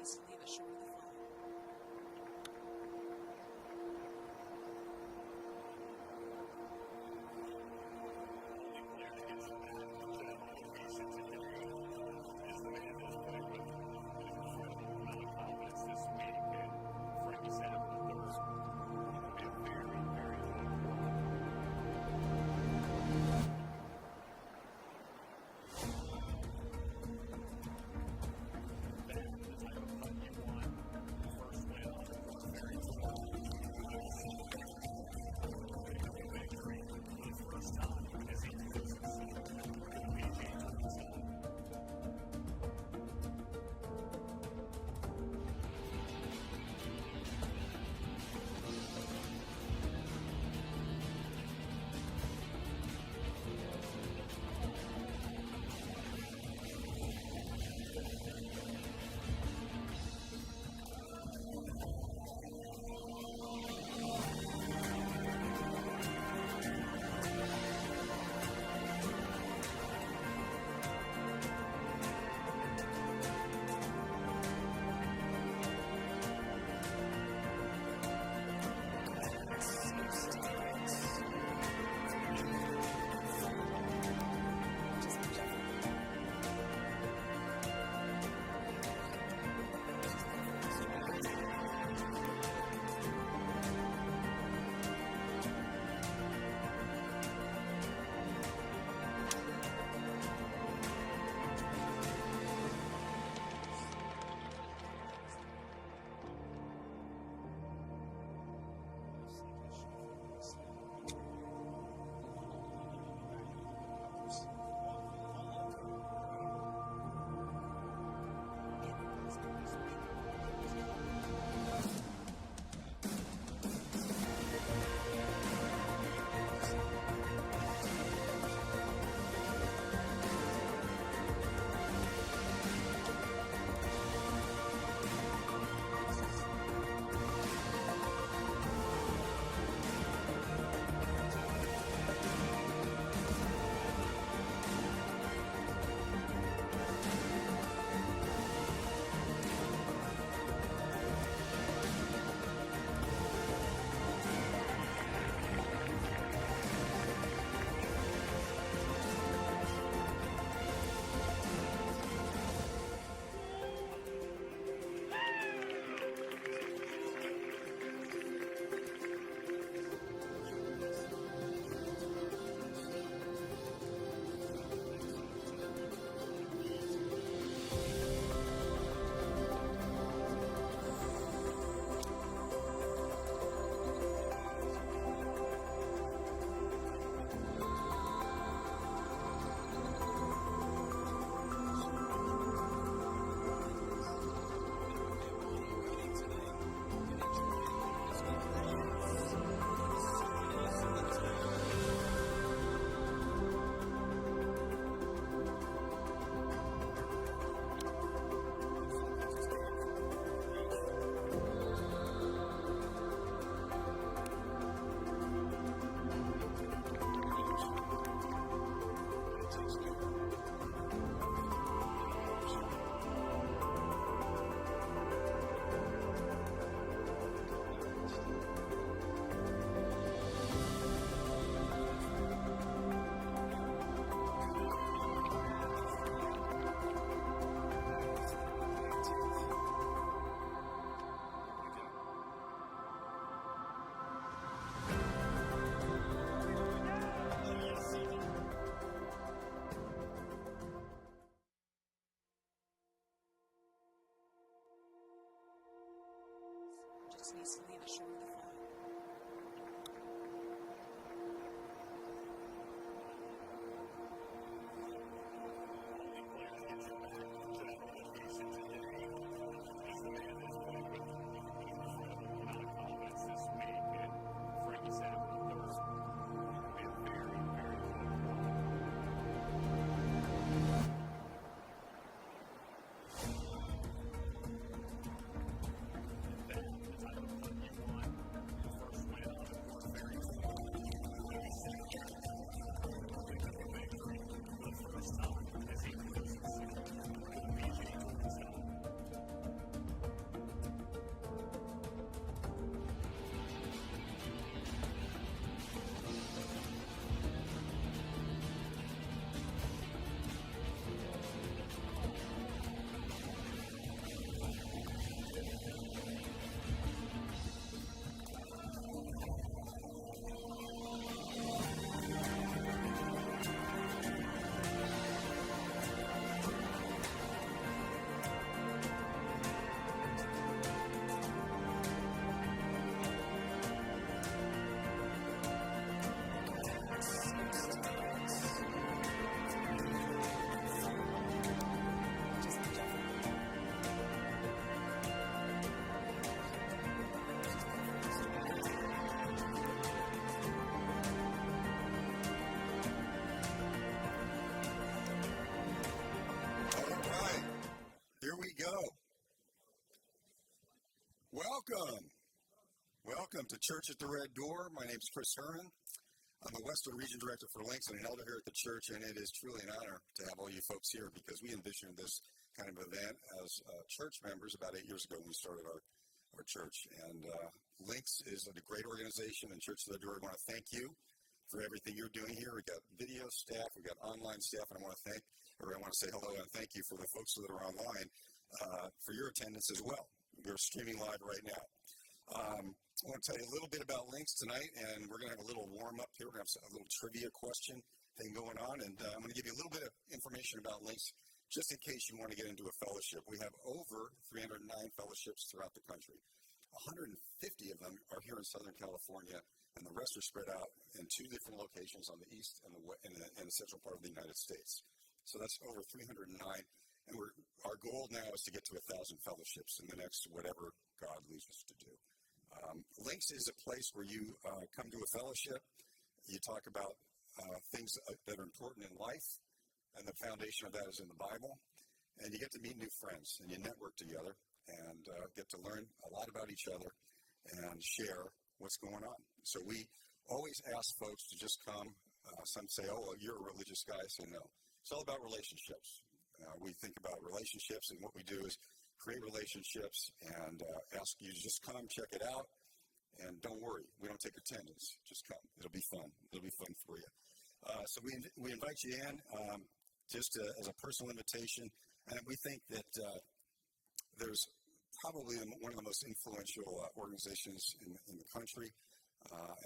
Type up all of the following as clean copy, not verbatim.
needs to leave ashore the flag. Just needs to leave ashore the flag. The type of putt you want. go. Welcome. Welcome to Church at the Red Door. My name is Chris Herman. I'm the Western Region Director for Links and an elder here at the church, and it is truly an honor to have all you folks here because we envisioned this kind of event as church members about 8 years ago when we started our church. And Links is a great organization, and Church at the Door, I want to thank you for everything you're doing here. We've got video staff, we've got online staff, and I want to say hello and thank you for the folks that are online for your attendance as well. We're streaming live right now. I want to tell you a little bit about Links tonight, and we're going to have a little warm-up here. We're going to have a little trivia question thing going on, and I'm going to give you a little bit of information about Links just in case you want to get into a fellowship. We have over 309 fellowships throughout the country. 150 of them are here in Southern California, and the rest are spread out in 2 different locations on the east and the central part of the United States. So that's over 309, and our goal now is to get to 1,000 fellowships in the next whatever God leads us to do. Links is a place where you come to a fellowship, you talk about things that are important in life, and the foundation of that is in the Bible, and you get to meet new friends, and you network together, and get to learn a lot about each other and share what's going on. So we always ask folks to just come. Some say, oh, well, you're a religious guy. I say, no. It's all about relationships. We think about relationships, and what we do is create relationships and ask you to just come, check it out, and don't worry. We don't take attendance. Just come. It'll be fun. It'll be fun for you. So we invite you in just as a personal invitation, and we think that there's probably one of the most influential organizations in the country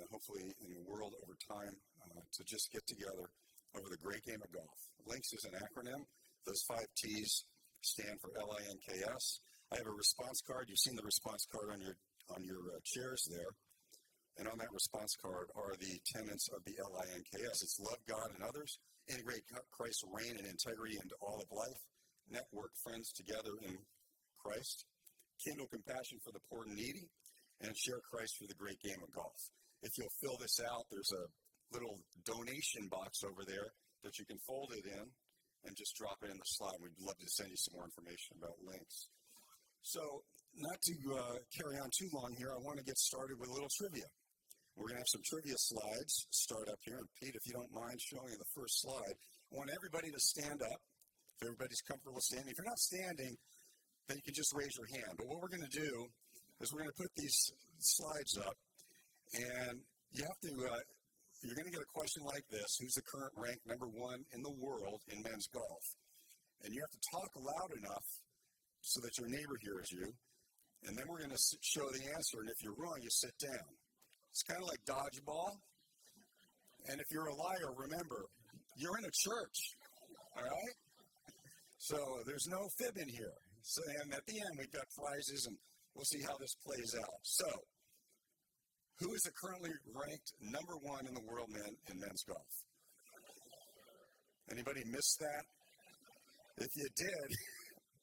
and hopefully in the world over time to just get together over the great game of golf. Links is an acronym. Those 5 T's stand for LINKS. I have a response card. You've seen the response card on your chairs there. And on that response card are the tenets of the LINKS. It's love God and others, integrate Christ's reign and integrity into all of life, network friends together in Christ, kindle compassion for the poor and needy, and share Christ through the great game of golf. If you'll fill this out, there's a little donation box over there that you can fold it in and just drop it in the slide. We'd love to send you some more information about Links. So, not to carry on too long here, I want to get started with a little trivia. We're going to have some trivia slides start up here. And Pete, if you don't mind showing the first slide, I want everybody to stand up. If everybody's comfortable standing. If you're not standing, then you can just raise your hand. But what we're going to do is we're going to put these slides up, and you have to you're going to get a question like this: who's the current ranked number 1 in the world in men's golf? And you have to talk loud enough so that your neighbor hears you, and then we're going to show the answer, and if you're wrong, you sit down. It's kind of like dodgeball, and if you're a liar, remember, you're in a church, all right? So there's no fibbing here. So, and at the end, we've got prizes, and we'll see how this plays out. So, who is the currently ranked number 1 in the world in men's golf? Anybody miss that? If you did,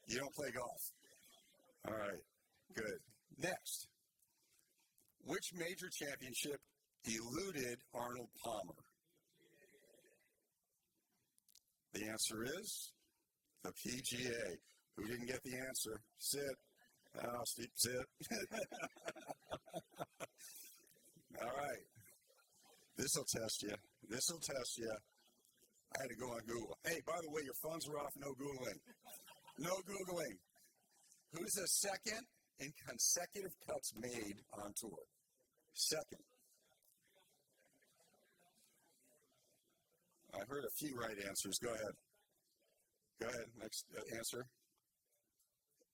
you don't play golf. All right, good. Next, which major championship eluded Arnold Palmer? The answer is the PGA. Who didn't get the answer? Sit. Oh, Steve, sit. All right. This will test you. This will test you. I had to go on Google. Hey, by the way, your phones are off. No Googling. No Googling. Who's the second in consecutive cuts made on tour? Second. I heard a few right answers. Go ahead. Go ahead. Next answer.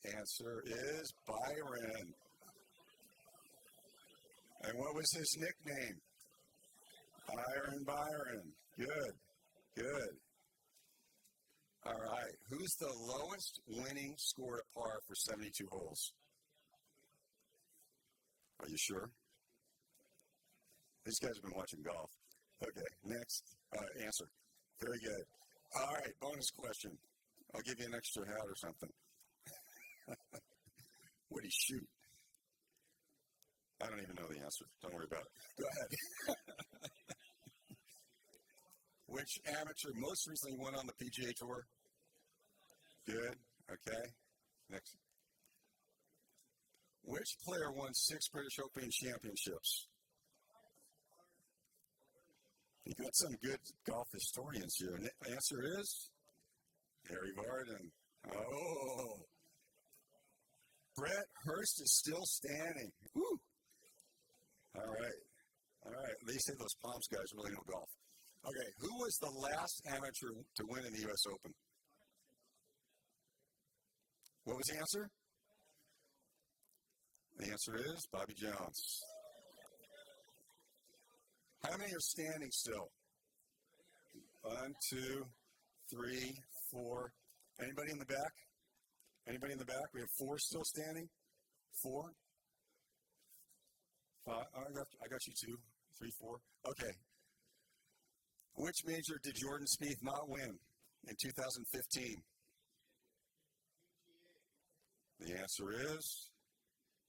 Answer is Byron. And what was his nickname? Byron. Good. Good. All right. Who's the lowest winning score at par for 72 holes? Are you sure? These guys have been watching golf. Okay. Next answer. Very good. All right. Bonus question. I'll give you an extra hat or something. What did he shoot? I don't even know the answer. Don't worry about it. Go ahead. Which amateur most recently went on the PGA Tour? Good. Okay. Next. Which player won 6 British Open championships? You got some good golf historians here. And the answer is Harry Varden. Oh. Brett Hurst is still standing. Woo. All right. They say those Palms guys really know golf. Okay, who was the last amateur to win in the U.S. Open? What was the answer? The answer is Bobby Jones. How many are standing still? 1, 2, 3, 4. Anybody in the back? Anybody in the back? We have 4 still standing. 4. 5. I got you 2, 3, 4. Okay. Which major did Jordan Spieth not win in 2015? The answer is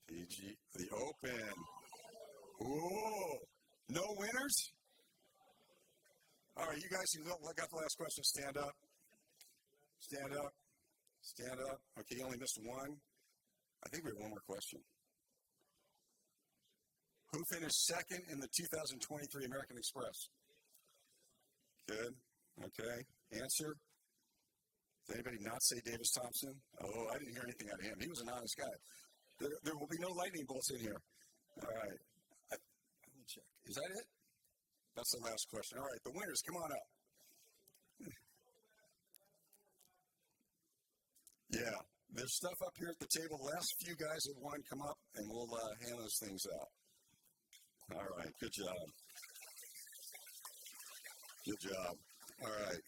the Open. Ooh. No winners? All right, you guys who got the last question, stand up. Stand up. Stand up. Okay, you only missed one. I think we have one more question. Who finished second in the 2023 American Express? Good. Okay. Answer? Does anybody not say Davis Thompson? Oh, I didn't hear anything out of him. He was an honest guy. There will be no lightning bolts in here. All right. Let me check. Is that it? That's the last question. All right. The winners, come on up. Yeah. There's stuff up here at the table. The last few guys that won, come up, and we'll hand those things out. All right. Good job. Good job. All right.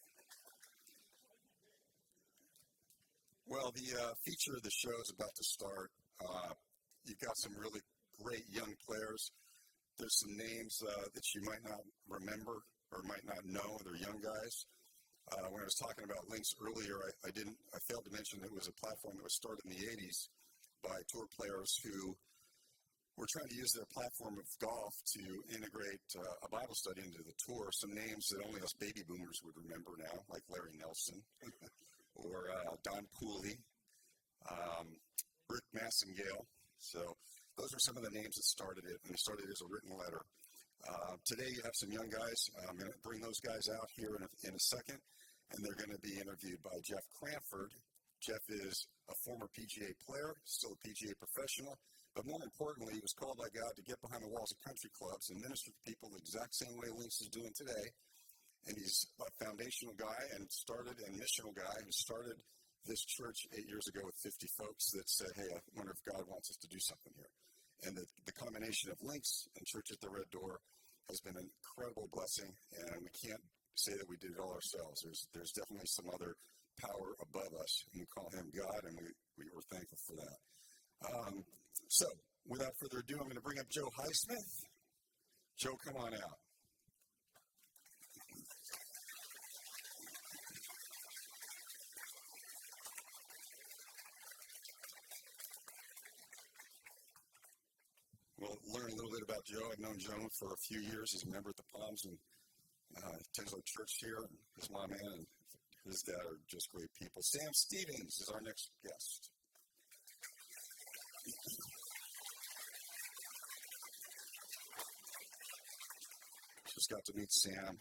Well, the feature of the show is about to start. You've got some really great young players. There's some names that you might not remember or might not know. They're young guys. When I was talking about links earlier, I failed to mention that it was a platform that was started in the 80s by tour players who were trying to use their platform of golf to integrate a Bible study into the tour. Some names that only us baby boomers would remember now, like Larry Nelson or Don Pooley, Rick Massengale. So those are some of the names that started it, and they started as a written letter. Today you have some young guys. I'm going to bring those guys out here in a second, and they're going to be interviewed by Jeff Cranford. Jeff is a former PGA player, still a PGA professional, but more importantly, he was called by God to get behind the walls of country clubs and minister to people the exact same way Lynx is doing today. And he's a foundational guy and missional guy who started this church 8 years ago with 50 folks that said, hey, I wonder if God wants us to do something here. And the combination of Lynx and Church at the Red Door has been an incredible blessing, and we can't say that we did it all ourselves. There's definitely some other power above us, and we call him God, and we were thankful for that. So, without further ado, I'm going to bring up Joe Highsmith. Joe, come on out. We'll learn a little bit about Joe. I've known Joe for a few years. He's a member at the Palms and attends our church here. His mom and his dad are just great people. Sam Stevens is our next guest. Just got to meet Sam,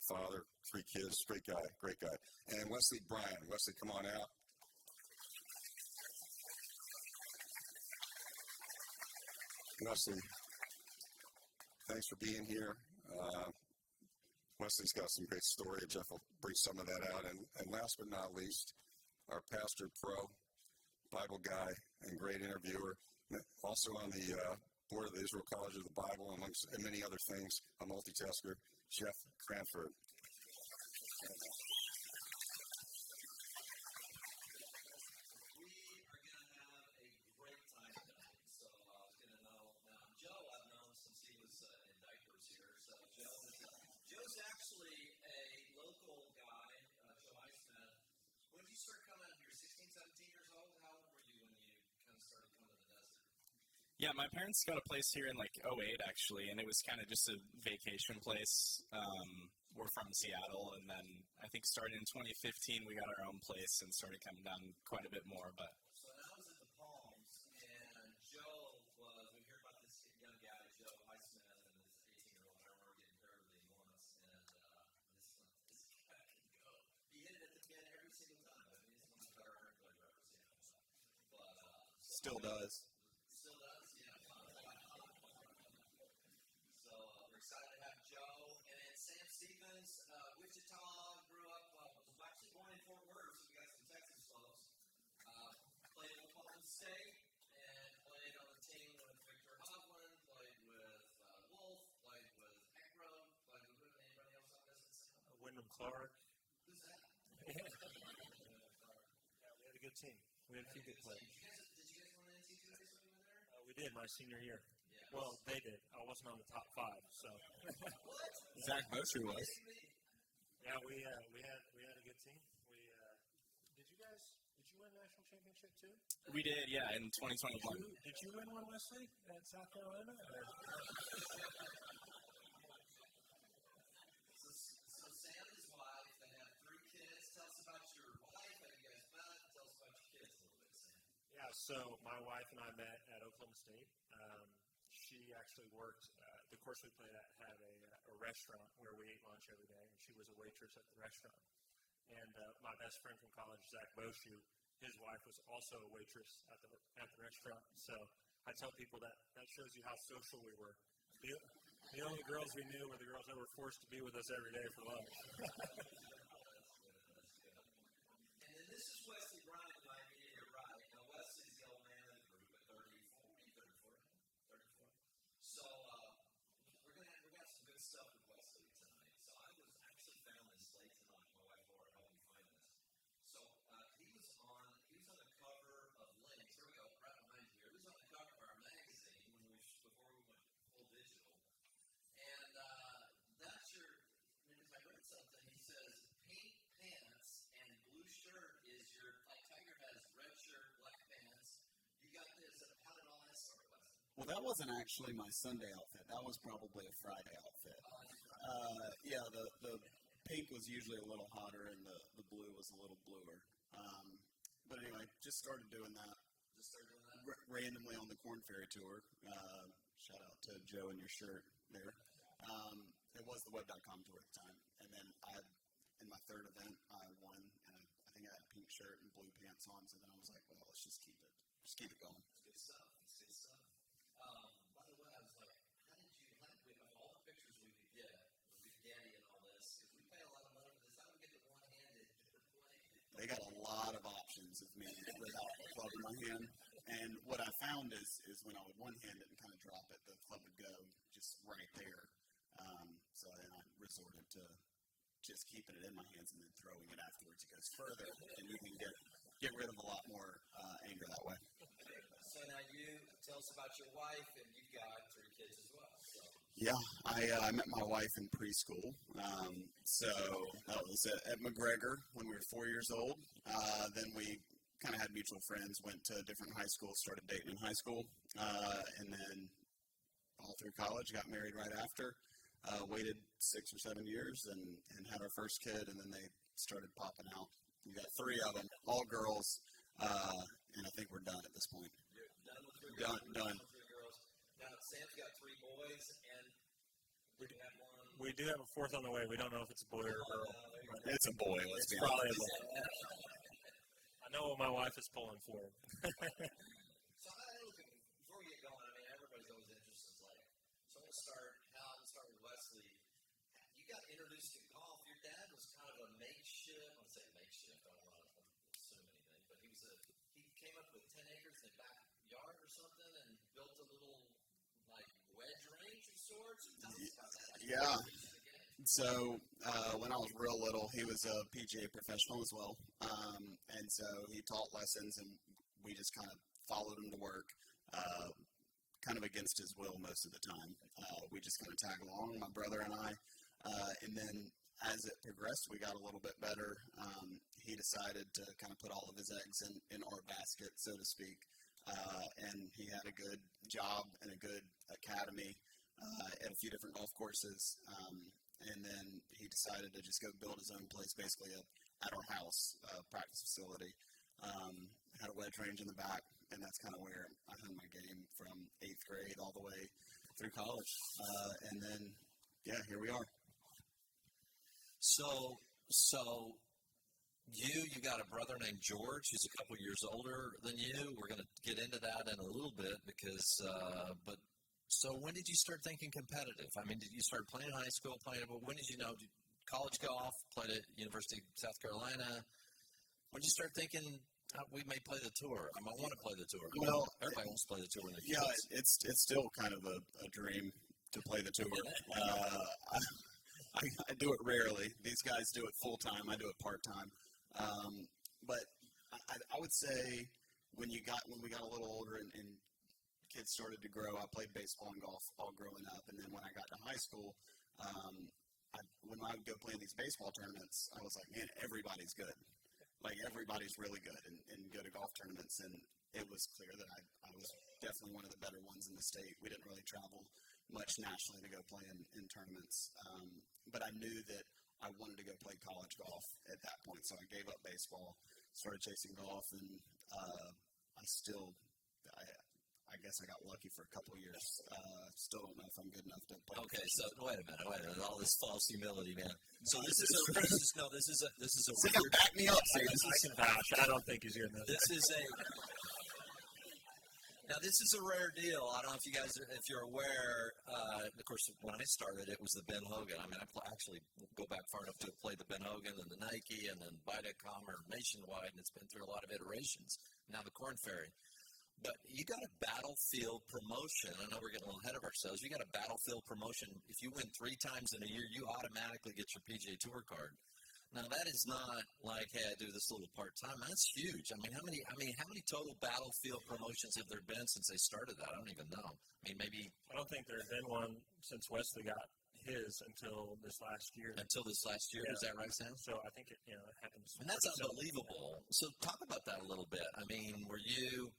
father, 3 kids, great guy. And Wesley Bryan. Wesley, come on out. Wesley, thanks for being here. Wesley's got some great story. Jeff will bring some of that out. And last but not least, our pastor pro, Bible guy, and great interviewer, also on the board of the Israel College of the Bible, amongst many other things, a multitasker, Jeff Cranford. Yeah, my parents got a place here in like '08 actually, and it was kind of just a vacation place. We're from Seattle, and then I think starting in 2015 we got our own place and started coming down quite a bit more. But So I was at the Palms, and Joe was, we heard about this young guy, Joe Highsmith, and this 18-year-old. I remember getting paired with him once, and this guy can go. He hit it at the pin every single time. I mean, he's one of the better iron players I've ever seen. But Still does. still does, yeah. So we're excited to have Joe, and then Sam Stevens, Wichita, grew up, was actually born in Fort Worth, so we got some Texas folks. Played at Oklahoma State, and played on the team with Victor Hovland, played with Wolf, played with Eckrow, played with anybody else on this? Wyndham Clark. Who's that? Yeah, we had a good team. We had a few good players. Did you guys win the NCAA when you were there? We did my senior year. Yeah. Well, they did. I wasn't on the top 5, so. What? Zach Bosher was. Yeah, we had a good team. Did you win national championship too? we did, yeah, in 2021. Did you win one, Wesley, at South Carolina? So Sam and his wife, they have 3 kids. Tell us about your wife, how you guys met. Tell us about your kids a little bit, Sam. Yeah, so my wife and I met at Oklahoma State. She actually worked, the course we played at had a restaurant where we ate lunch every day, and she was a waitress at the restaurant. And my best friend from college, Zach Boshu, his wife was also a waitress at the restaurant. So I tell people that shows you how social we were. The only girls we knew were the girls that were forced to be with us every day for lunch. That's good. And then this is Wesley Bryant, my immediate right. Now, Wesley's the old man of the group at 34. So we got some good stuff with Wesley tonight. So I was actually found this late tonight. My wife Laura helped me find this. So he was on the cover of Links. Here we go, right behind you here. He was on the cover of our magazine before we went full digital. And that's because I read something. He says pink pants and blue shirt is your, like Tiger has red shirt, black pants. You got this. How did all that start, Wesley? Well, that wasn't actually my Sunday outfit. That was probably a Friday outfit. Yeah, the pink was usually a little hotter, and the blue was a little bluer. But anyway, just started doing that. Randomly on the Corn Ferry Tour. Shout out to Joe and your shirt there. It was the Web.com tour at the time. And then in my third event, I won, and I think I had a pink shirt and blue pants on. So then I was like, well, let's just keep it going. It's good stuff. By the way, I was like, of all the pictures we could get with Getty and all this, if we pay a lot of money for this, how do we get the one-handed play? They got a lot of options of me without the club in my hand. And what I found is when I would one-hand it and kind of drop it, the club would go just right there. So then I resorted to just keeping it in my hands and then throwing it afterwards. It goes further, and you can get rid of a lot more anger that way. So now you tell us about your wife, and you've got 3 kids as well. So. Yeah, I met my wife in preschool. So that was at McGregor when we were 4 years old. Then we kind of had mutual friends, went to different high schools, started dating in high school, and then all through college, got married right after. Waited 6 or 7 years and had our first kid, and then they started popping out. We got 3 of them, all girls, and I think we're done at this point. You're done with 3 girls? Done. With 3 girls. Now, Sam's got 3 boys, and we have one. We do have a 4th on the way. We don't know if it's a boy or a girl. It's a boy, let's It's be probably a honest. boy. I know what my wife is pulling for. So before we get going, I mean, everybody's always interested. So we'll start with Wesley. You got introduced to golf. Your dad was kind of a makeshift. I would say makeshift. I don't want to assume anything, but he came up with 10 acres in the backyard or something and built a little wedge range of sorts. Tell us about that. Yeah. So when I was real little, he was a PGA professional as well, and so he taught lessons, and we just kind of followed him to work, kind of against his will most of the time. We just kind of tag along, my brother and I, and then as it progressed, we got a little bit better. He decided to kind of put all of his eggs in our basket, so to speak. and he had a good job and a good academy at a few different golf courses. And then he decided to just go build his own place, basically at our house, practice facility. Had a wedge range in the back, and that's kind of where I honed my game from 8th grade all the way through college. And then, yeah, here we are. So you got a brother named George who's a couple years older than you. We're going to get into that in a little bit because, so when did you start thinking competitive? I mean, did you start playing in high school, when did you know, college golf, played at University of South Carolina? When did you start thinking, we may play the tour? I want to play the tour. Well, everybody wants to play the tour when they're yeah, kids. it's still kind of a dream to play the tour. I do it rarely. These guys do it full time. I do it part time. But I would say when we got a little older and kids started to grow, I played baseball and golf all growing up. And then when I got to high school, when I would go play in these baseball tournaments, I was like, man, everybody's good. Like, everybody's really good and go to golf tournaments. And it was clear that I was definitely one of the better ones in the state. We didn't really travel much nationally to go play in tournaments. But I knew that I wanted to go play college golf at that point. So I gave up baseball, started chasing golf, and I guess I got lucky for a couple of years. Still don't know if I'm good enough to play. Okay, so wait a minute. All this false humility, man. So this is a weird. Back me up, I can vouch. I don't think he's going to. This is a rare deal. I don't know if you guys, if you're aware. Of course, when I started, it was the Ben Hogan. I mean, I actually go back far enough to play the Ben Hogan and the Nike and then Vitacom or Nationwide, and it's been through a lot of iterations. Now the Corn Ferry. But you got a battlefield promotion. I know we're getting a little ahead of ourselves. You got a battlefield promotion. If you win 3 times in a year, you automatically get your PGA Tour card. Now that is not like, hey, I do this little part-time. That's huge. I mean, how many total battlefield promotions have there been since they started that? I don't even know. I mean, maybe. I don't think there's been one since Wesley got his until this last year. Yeah. Is that right, Sam? So I think it happens. And that's unbelievable. So talk about that a little bit. I mean, were you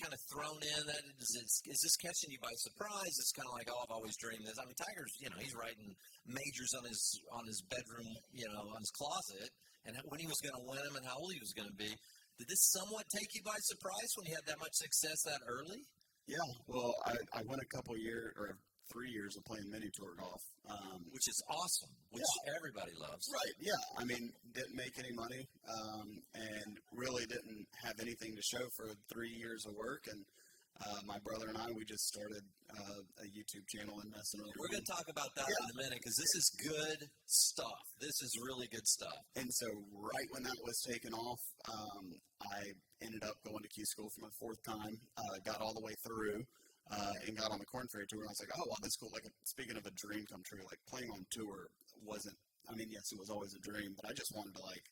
kind of thrown in that? Is this catching you by surprise? It's kind of like, I've always dreamed this. I mean, Tiger's, he's writing majors on his bedroom, on his closet, and when he was going to win them and how old he was going to be. Did this somewhat take you by surprise when you had that much success that early? Yeah, well, I went a couple years or 3 years of playing mini tour golf, which is awesome, which everybody loves. Right. Yeah. I mean, didn't make any money, and really didn't have anything to show for 3 years of work. And my brother and I, we just started a YouTube channel and messing over. We're going to talk about that in a minute because this is good stuff. This is really good stuff. And so right when that was taken off, I ended up going to Q school for my 4th time, got all the way through. And got on the Corn Ferry Tour, and I was like, oh, wow, that's cool. Like, speaking of a dream come true, like, playing on tour wasn't, I mean, yes, it was always a dream, but I just wanted to, like,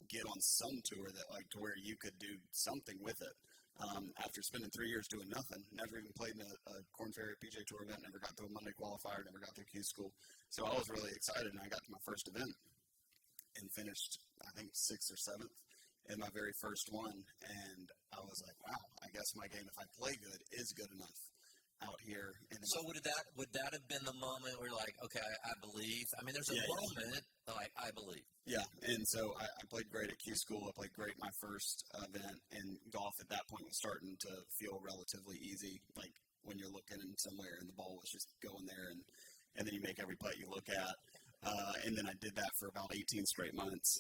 get on some tour that, like, to where you could do something with it. After spending 3 years doing nothing, never even played in a Corn Ferry PGA Tour event, never got to a Monday qualifier, never got to Q school. So I was really excited, and I got to my first event and finished, I think, 6th or 7th in my very first one. And I was like, wow, I guess my game, if I play good, is good enough out here. So would that have been the moment where you're like, okay, I believe? I mean, there's a moment like, I believe. Yeah, and so I played great at Q school. I played great my first event, and golf at that point was starting to feel relatively easy, like when you're looking in somewhere and the ball was just going there, and then you make every putt you look at. And then I did that for about 18 straight months.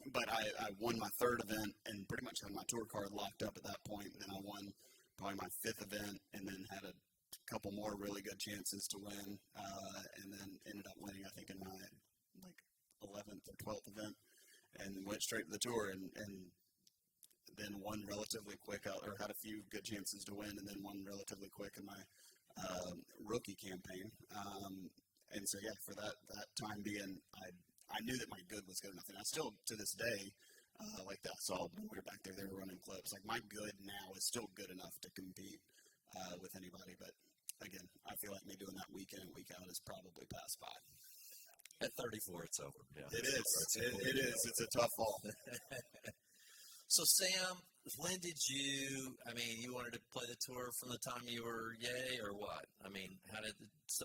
But I won my 3rd event and pretty much had my tour card locked up at that point. And then I won probably my 5th event and then had a couple more really good chances to win. And then ended up winning, I think, in my 11th or 12th event and went straight to the tour and then won relatively quick, or had a few good chances to win and then won relatively quick in my rookie campaign. And so, yeah, for that time being, I knew that my good was good enough. And I still, to this day, like that. So when we were back there, they were running clips. Like, my good now is still good enough to compete with anybody. But, again, I feel like me doing that week in and week out is probably past by. At 34, it's over. Yeah. It is. It is. It's a tough fall. So Sam, when did you? I mean, you wanted to play the tour from the time you were yay, or what? I mean,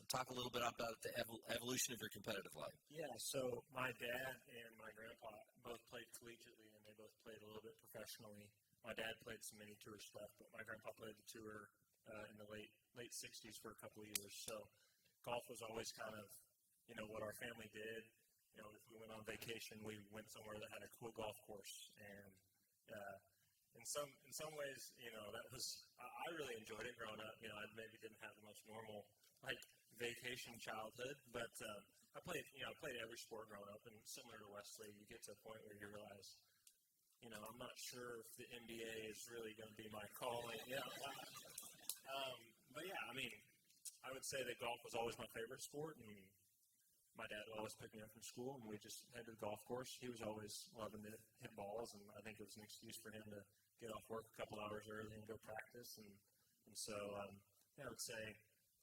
talk a little bit about the evolution of your competitive life? Yeah, so my dad and my grandpa both played collegiately, and they both played a little bit professionally. My dad played some mini tour stuff, but my grandpa played the tour in the late '60s for a couple of years. So golf was always kind of, what our family did. If we went on vacation, we went somewhere that had a cool golf course, and in some ways, that was I really enjoyed it growing up. I maybe didn't have the most normal vacation childhood, but I played every sport growing up, and similar to Wesley, you get to a point where you realize, I'm not sure if the NBA is really going to be my calling. But yeah, I mean, I would say that golf was always my favorite sport, and my dad would always pick me up from school, and we'd just head to the golf course. He was always loving to hit balls, and I think it was an excuse for him to get off work a couple hours early and go practice. And so I would say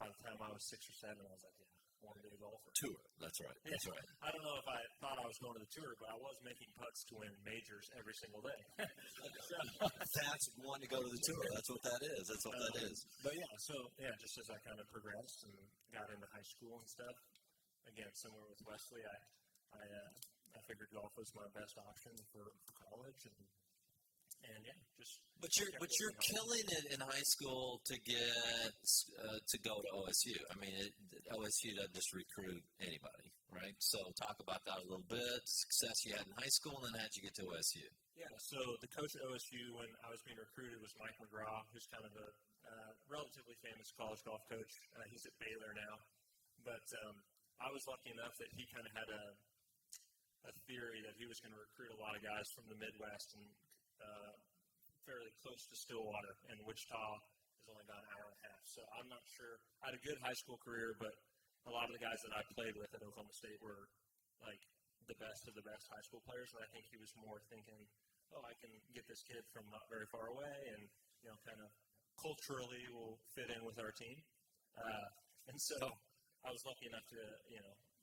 by the time I was 6 or 7, I was like, I want to be a golfer. Tour, that's right. That's right. I don't know if I thought I was going to the tour, but I was making putts to win majors every single day. That's one to go to the tour. That's what that is. That's what that is. But just as I kind of progressed and got into high school and stuff, again, similar with Wesley, I figured golf was my best option for college, and just. But you're killing it in high school to get to go to OSU. I mean, OSU doesn't just recruit anybody, right? So talk about that a little bit. Success you had in high school, and then how'd you get to OSU? Yeah, so the coach at OSU when I was being recruited was Mike McGraw, who's kind of a relatively famous college golf coach. He's at Baylor now, but I was lucky enough that he kind of had a theory that he was going to recruit a lot of guys from the Midwest and fairly close to Stillwater, and Wichita is only about an hour and a half. So I'm not sure. I had a good high school career, but a lot of the guys that I played with at Oklahoma State were like the best of the best high school players, and I think he was more thinking, I can get this kid from not very far away and, kind of culturally will fit in with our team. And so I was lucky enough to,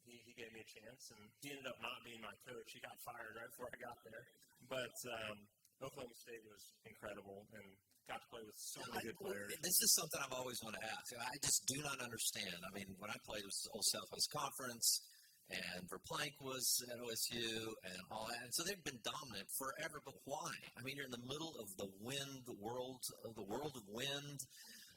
he gave me a chance, and he ended up not being my coach. He got fired right before I got there. But Oklahoma State was incredible and got to play with so many good players. This is something I've always wanted to ask. I just do not understand. I mean, when I played, it was the Old Southwest Conference, and Verplank was at OSU and all that. And so they've been dominant forever, but why? I mean, you're in the middle of the world of wind.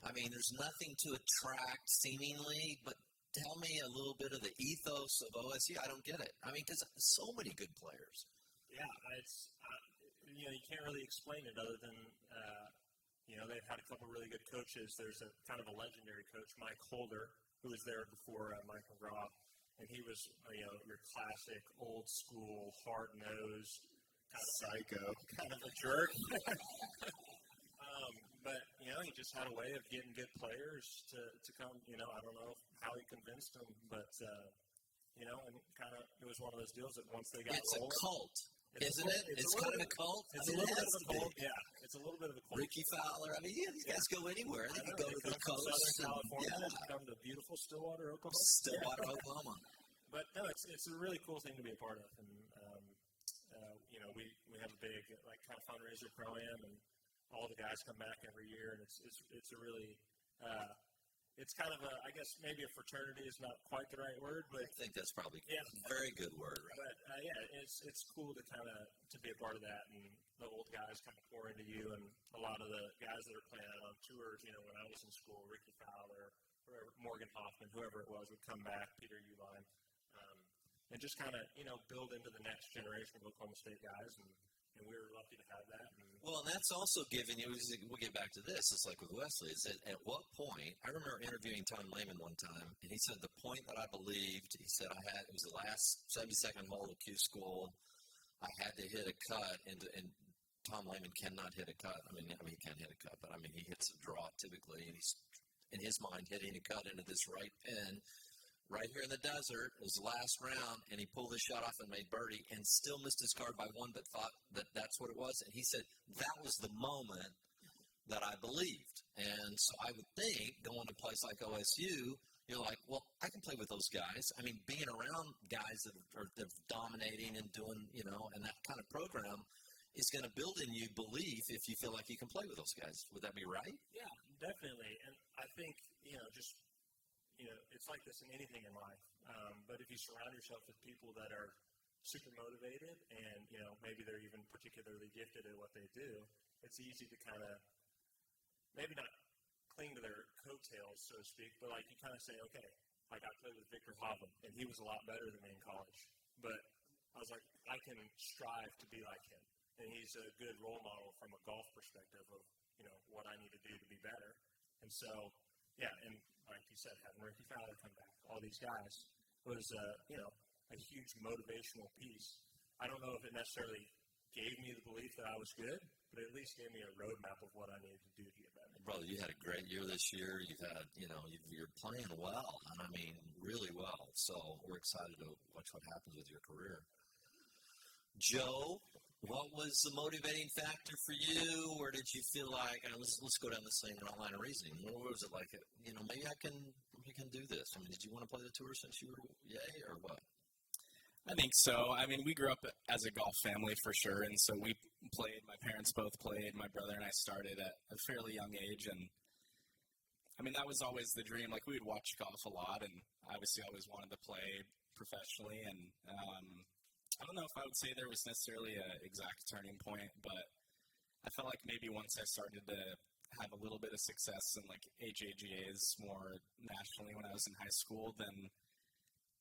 I mean, there's nothing to attract seemingly, but tell me a little bit of the ethos of OSU. I don't get it. I mean, because so many good players. Yeah, it's you can't really explain it other than they've had a couple really good coaches. There's a kind of a legendary coach, Mike Holder, who was there before Mike McGraw, and he was your classic old school hard nosed kind of psycho, kind of a jerk. But he just had a way of getting good players to come. I don't know how he convinced them, but and kind of it was one of those deals that once they got rolling, a cult. Isn't it? It's kind of a cult. It's a little bit of a cult. Yeah, it's a little bit of a cult. Ricky Fowler. I mean, these guys go anywhere. They can go to the coast. Southern California. Come to beautiful Stillwater, Oklahoma. Stillwater, Oklahoma. But no, it's a really cool thing to be a part of, and we have a big kind of fundraiser pro-am, and all the guys come back every year, and it's a really it's kind of I guess maybe a fraternity is not quite the right word, but I think that's probably a very good word, right? But it's cool to kind of to be a part of that, and the old guys kind of pour into you, and a lot of the guys that are playing out on tours, when I was in school, Ricky Fowler, Morgan Hoffman, whoever it was, would come back, Peter Uline, and just kind of build into the next generation of Oklahoma State guys, and we were lucky to have that. Well, and that's also giving you, we'll get back to this, it's like with Wesley, is that at what point, I remember interviewing Tom Lehman one time, and he said the point that I believed, he said it was the last 72nd hole of Q School, I had to hit a cut, and Tom Lehman cannot hit a cut. I mean, he can hit a cut, but I mean, he hits a draw typically, and he's, in his mind, hitting a cut into this right pin, right here in the desert. It was the last round, and he pulled his shot off and made birdie and still missed his card by one, but thought that that's what it was. And he said that was the moment that I believed. And so I would think going to a place like OSU, you're like, well, I can play with those guys. I mean, being around guys that are dominating and doing, and that kind of program, is going to build in you belief if you feel like you can play with those guys. Would that be right? Yeah, definitely. And I think, it's like this in anything in life. But if you surround yourself with people that are super motivated and, maybe they're even particularly gifted at what they do, it's easy to kind of maybe not cling to their coattails, so to speak, but like you kind of say, okay, like I played with Victor Hovland, and he was a lot better than me in college. But I was like, I can strive to be like him. And he's a good role model from a golf perspective of, what I need to do to be better. And so, yeah, and like you said, having Ricky Fowler come back, all these guys, was, a huge motivational piece. I don't know if it necessarily gave me the belief that I was good, but at least gave me a roadmap of what I needed to do to get better. Brother, you had a great year this year. You've had, you're playing well, and I mean, really well. So we're excited to watch what happens with your career. Joe, what was the motivating factor for you? Where did you feel like, let's go down the same line of reasoning. Where was it like, maybe I can do this? I mean, did you want to play the tour since you were yay or what? I think so. I mean, we grew up as a golf family for sure, and so we played. My parents both played. My brother and I started at a fairly young age, and I mean, that was always the dream. Like, we would watch golf a lot, and obviously always wanted to play professionally, and I don't know if I would say there was necessarily an exact turning point, but I felt like maybe once I started to have a little bit of success in, like, AJGAs more nationally when I was in high school, then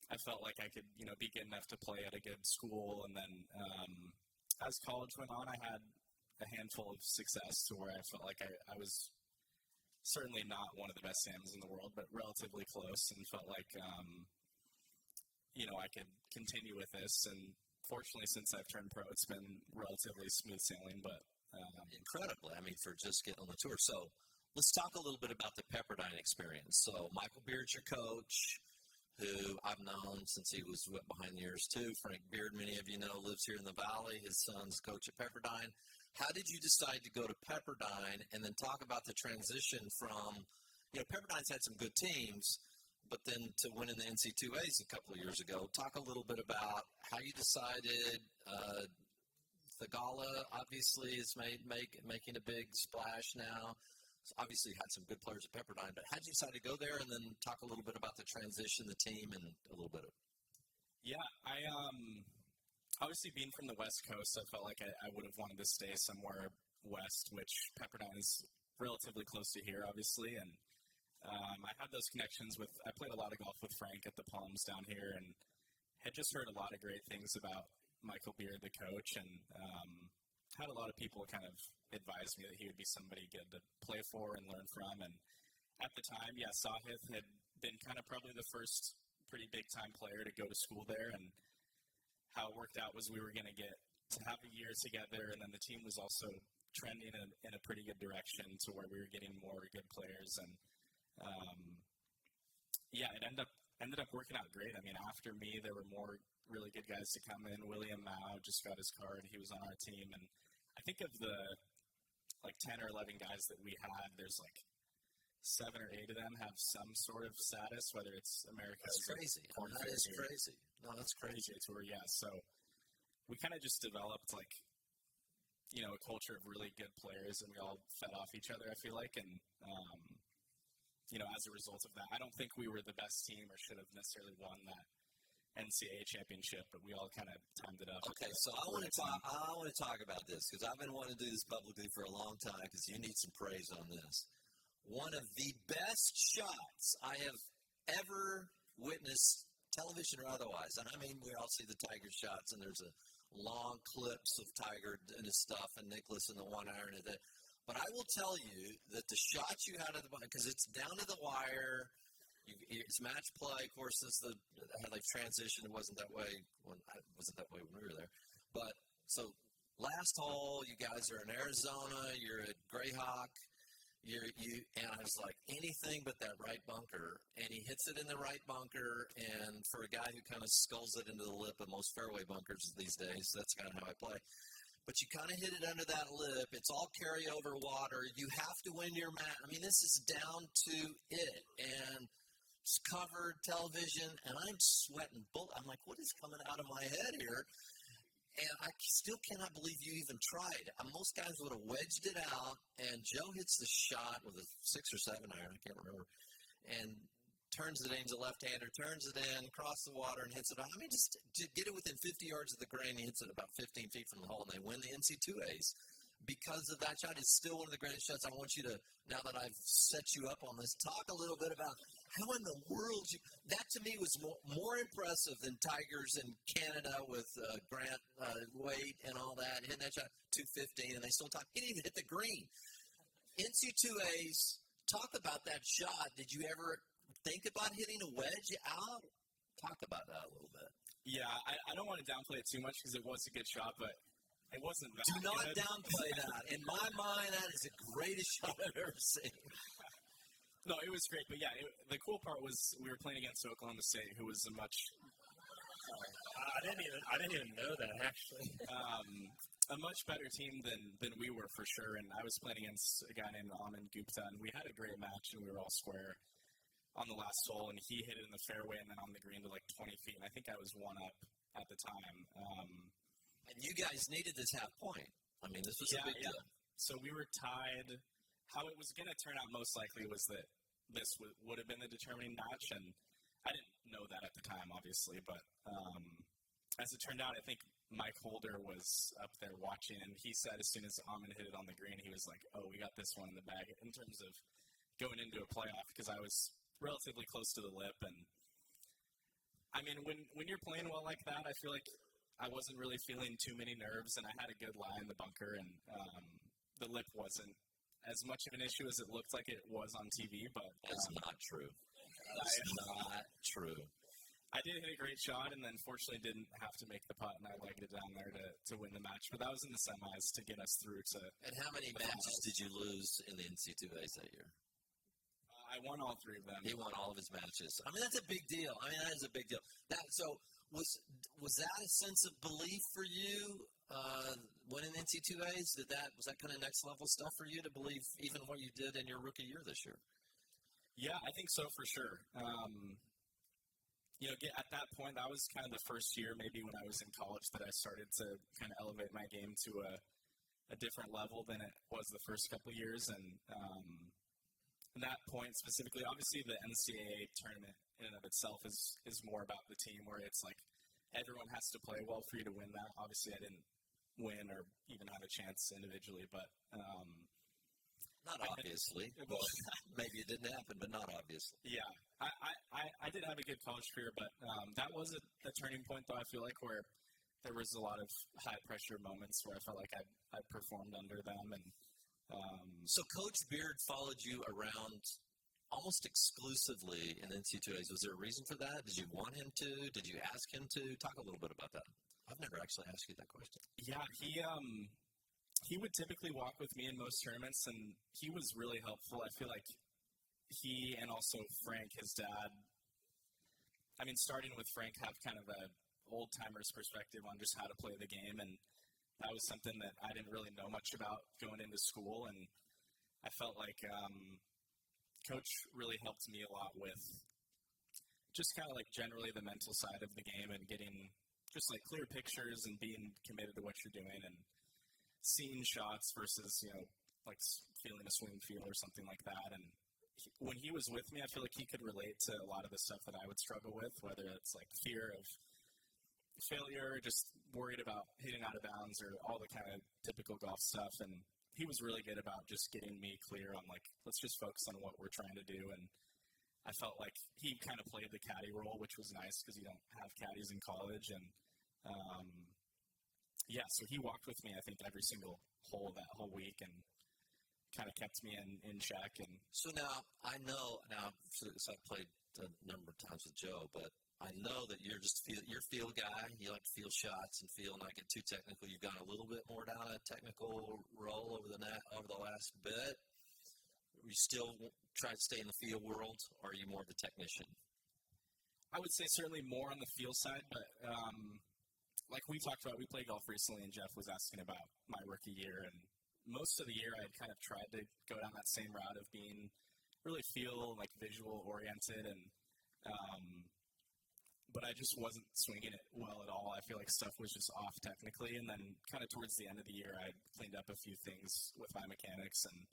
I felt like I could, be good enough to play at a good school. And then as college went on, I had a handful of success to where I felt like I was certainly not one of the best Sams in the world, but relatively close, and felt like, I could continue with this. And fortunately, since I've turned pro, it's been relatively smooth sailing, but incredibly. I mean, for just getting on the tour. So let's talk a little bit about the Pepperdine experience. So Michael Beard's your coach, who I've known since he was behind the ears too. Frank Beard, many of you know, lives here in the Valley. His son's coach at Pepperdine. How did you decide to go to Pepperdine? And then talk about the transition from, Pepperdine's had some good teams, but then to win in the NC2As a couple of years ago. Talk a little bit about how you decided. Thagala obviously is making a big splash now. Obviously had some good players at Pepperdine, but how did you decide to go there? And then talk a little bit about the transition, the team, and a little bit of. Yeah, I obviously being from the West Coast, I felt like I would have wanted to stay somewhere west, which Pepperdine is relatively close to here, obviously. And I had those connections I played a lot of golf with Frank at the Palms down here, and had just heard a lot of great things about Michael Beard, the coach, and had a lot of people kind of advise me that he would be somebody good to play for and learn from. And at the time, Sahith had been kind of probably the first pretty big-time player to go to school there. And how it worked out was we were going to get to have a year together, and then the team was also trending in a pretty good direction to where we were getting more good players. And, it ended up working out great. I mean, after me, there were more really good guys to come in. William Mao just got his card. He was on our team. And I think of the 10 or 11 guys that we had, there's 7 or 8 of them have some sort of status, whether it's America's. That's crazy. That is crazy. No, that's crazy. Tour, yeah. So we kind of just developed a culture of really good players, and we all fed off each other, I feel like. And, as a result of that, I don't think we were the best team or should have necessarily won that NCAA championship, but we all kind of timed it up. Okay, so I want to talk about this because I've been wanting to do this publicly for a long time because you need some praise on this. One of the best shots I have ever witnessed, television or otherwise, and I mean we all see the Tiger shots, and there's a long clips of Tiger and his stuff and Nicklaus and the one iron and that. But I will tell you that the shots you had at the bottom, because it's down to the wire. It's match play, of course. Since how they transitioned, it wasn't that way when we were there. But so last hole, you guys are in Arizona. You're at Greyhawk. And I was like, anything but that right bunker. And he hits it in the right bunker. And for a guy who kind of sculls it into the lip of most fairway bunkers these days, that's kind of how I play. But you kind of hit it under that lip. It's all carryover water. You have to win your match. I mean, this is down to it. And it's covered television, and I'm sweating. I'm like, what is coming out of my head here? And I still cannot believe you even tried. Most guys would have wedged it out, and Joe hits the shot with a 6 or 7 iron, I can't remember, and turns it in. He's a left-hander, turns it in, across the water, and hits it. I mean, just to get it within 50 yards of the green, he hits it about 15 feet from the hole, and they win the NC2As. Because of that shot, it's still one of the greatest shots. I want you to, now that I've set you up on this, talk a little bit about how in the world that to me was more impressive than Tigers in Canada with Grant Wade and all that, hitting that shot 215, and they still talk. He didn't even hit the green. NC2As, talk about that shot. Did you ever think about hitting a wedge out? Talk about that a little bit. Yeah, I don't want to downplay it too much because it was a good shot, but it wasn't that Do not good. downplay that. In my mind, that is the greatest shot I've ever seen. No, it was great. But, yeah, the cool part was we were playing against Oklahoma State, who was a much I didn't even know that, actually. a much better team than we were for sure. And I was playing against a guy named Amin Gupta, and we had a great match, and we were all square on the last hole, and he hit it in the fairway and then on the green to like 20 feet. And I think I was one up at the time. And you guys needed this half point. I mean, this was a big deal. So we were tied. How it was going to turn out most likely was that this would have been the determining match, and I didn't know that at the time, obviously. But as it turned out, I think Mike Holder was up there watching, and he said as soon as Amin hit it on the green, he was like, "Oh, we got this one in the bag." In terms of going into a playoff, because I was relatively close to the lip, and I mean, when you're playing well like that, I feel like I wasn't really feeling too many nerves, and I had a good lie in the bunker, and the lip wasn't as much of an issue as it looked like it was on TV, but That's not true. That's not true. I did hit a great shot, and then fortunately didn't have to make the putt, and I legged it down there to win the match. But that was in the semis to get us through to. And how many matches did you lose in the NC2As that year? I won all 3 of them. He won all of his matches. I mean, that's a big deal. I mean, that is a big deal. Was that a sense of belief for you winning NC2As? Was that kind of next level stuff for you to believe even what you did in your rookie year this year? Yeah, I think so for sure. At that point, that was kind of the first year maybe when I was in college that I started to kind of elevate my game to a different level than it was the first couple of years. And that point specifically, obviously the NCAA tournament in and of itself is more about the team, where it's like everyone has to play well for you to win that. Obviously, I didn't win or even have a chance individually, but not obviously. Well, maybe it didn't happen, but not obviously. Yeah, I did have a good college career, but that was a turning point, though. I feel like where there was a lot of high pressure moments where I felt like I performed under them, and so Coach Beard followed you around almost exclusively in NC2As. Was there a reason for that? Did you want him to? Did you ask him to? Talk a little bit about that. I've never actually asked you that question. Yeah, he would typically walk with me in most tournaments, and he was really helpful. I feel like he and also Frank, his dad, I mean, starting with Frank, have kind of a old-timer's perspective on just how to play the game, and that was something that I didn't really know much about going into school, and I felt like Coach really helped me a lot with just kind of like generally the mental side of the game and getting just like clear pictures and being committed to what you're doing and seeing shots versus, like feeling a swing feel or something like that. And when he was with me, I feel like he could relate to a lot of the stuff that I would struggle with, whether it's like fear of failure, just worried about hitting out of bounds or all the kind of typical golf stuff. And he was really good about just getting me clear on like, let's just focus on what we're trying to do. And I felt like he kind of played the caddy role, which was nice because you don't have caddies in college. And so he walked with me, I think, every single hole that whole week and kind of kept me in check. And so now I know so I played a number of times with Joe, but I know that you're you're a feel guy. You like to feel shots and feel, not get too technical. You've gone a little bit more down a technical role over the last bit. You still try to stay in the feel world, or are you more of the technician? I would say certainly more on the feel side, but like we talked about, we played golf recently, and Jeff was asking about my rookie year, and most of the year I had kind of tried to go down that same route of being really feel like visual oriented, and but I just wasn't swinging it well at all. I feel like stuff was just off technically, and then kind of towards the end of the year, I cleaned up a few things with my mechanics and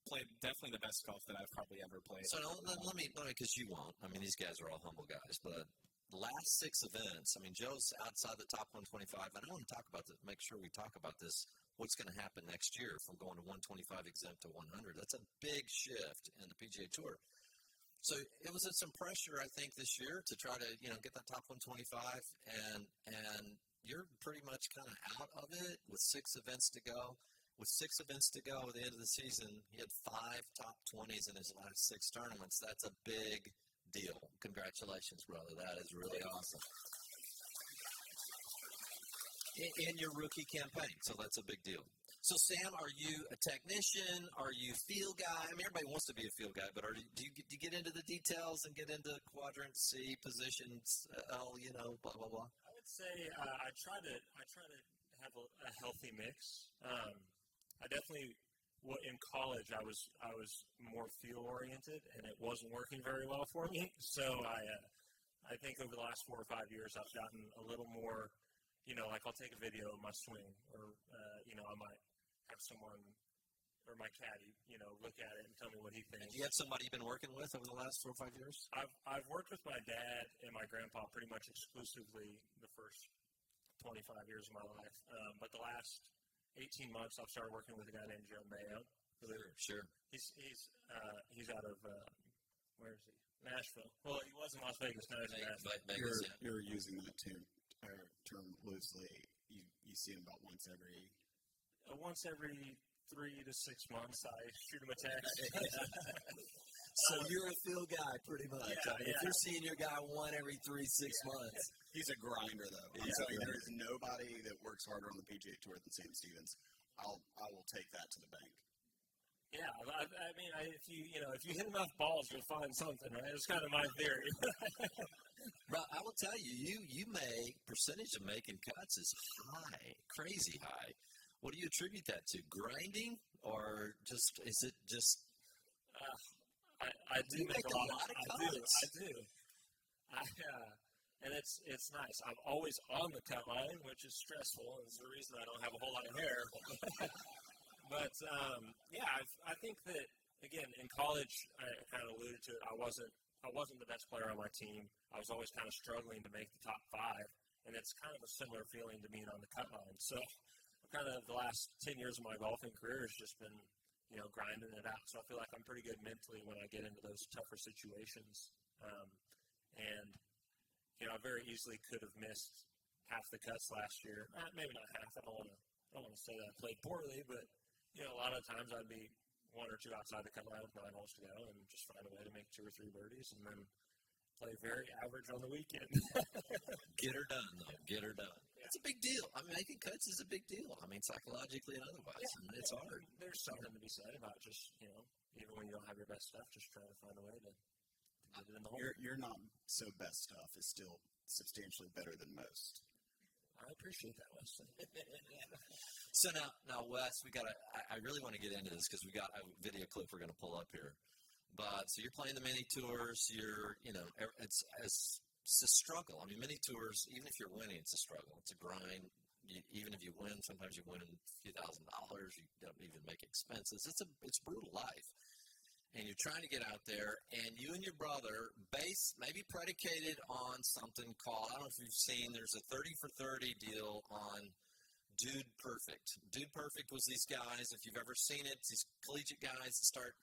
played definitely the best golf that I've probably ever played. So let me, because you won't. I mean, these guys are all humble guys, but the last 6 events, I mean, Joe's outside the top 125, and I want to talk about this, make sure we talk about this, what's going to happen next year from going to 125 exempt to 100. That's a big shift in the PGA Tour. So it was some pressure, I think, this year to try to, get that top 125, and you're pretty much kind of out of it with 6 events to go. With 6 events to go at the end of the season, he had 5 top 20s in his last 6 tournaments. That's a big deal. Congratulations, brother. That is really awesome. In your rookie campaign, so that's a big deal. So, Sam, are you a technician? Are you field guy? I mean, everybody wants to be a field guy, but do you get into the details and get into quadrant C positions, blah, blah, blah? I would say I try to have a healthy mix. I definitely, in college, I was more field oriented, and it wasn't working very well for me. So I think over the last 4 or 5 years, I've gotten a little more, like I'll take a video of my swing, or I might have someone or my caddy, look at it and tell me what he thinks. Do you have somebody you've been working with over the last 4 or 5 years? I've worked with my dad and my grandpa pretty much exclusively the first 25 years of my life, but the last 18 months, I've started working with a guy named Joe Mayo. Sure. He's out of where is he? Nashville. Well, he was in Las Vegas. Now he's in Nashville. You're using that term loosely. You see him about once every 3 to 6 months. I shoot him a text. So you're a field guy, pretty much. Yeah, If you're seeing your guy one every 3-6 months. He's a grinder, though. There's nobody that works harder on the PGA Tour than Sam Stevens. I will take that to the bank. Yeah, I mean, if you hit enough balls, you'll find something, right? It's kind of my theory. But I will tell you, you make percentage of making cuts is high, crazy high. What do you attribute that to? Grinding, or is it just? I do make a lot of cuts. I do. And it's nice. I'm always on the cut line, which is stressful. It's the reason I don't have a whole lot of hair. But I think that again in college, I kind of alluded to it. I wasn't the best player on my team. I was always kind of struggling to make the top 5, and it's kind of a similar feeling to being on the cut line. So, kind of the last 10 years of my golfing career has just been, grinding it out. So I feel like I'm pretty good mentally when I get into those tougher situations. I very easily could have missed half the cuts last year. Maybe not half. I don't want to say that I played poorly, but a lot of times I'd be 1 or 2 outside the cut line with 9 holes to go and just find a way to make 2 or 3 birdies and then play very average on the weekend. Get her done, though. Get her done. Yeah. It's a big deal. I mean, making cuts is a big deal. I mean, psychologically and otherwise. Yeah. I mean, it's hard. There's something to be said about just, even when you don't have your best stuff, just trying to find a way to get it in the hole. Your not so best stuff is still substantially better than most. I appreciate that, Wesley. So now, Wes, I really want to get into this because we got a video clip we're going to pull up here. But so you're playing the mini tours. It's a struggle. I mean, mini tours, even if you're winning, it's a struggle. It's a grind. Even if you win, sometimes you win a few $1,000s. You don't even make expenses. It's brutal life. And you're trying to get out there, and you and your brother, maybe predicated on something called, I don't know if you've seen, there's a 30 for 30 deal on Dude Perfect. Dude Perfect was these guys, if you've ever seen it, these collegiate guys that start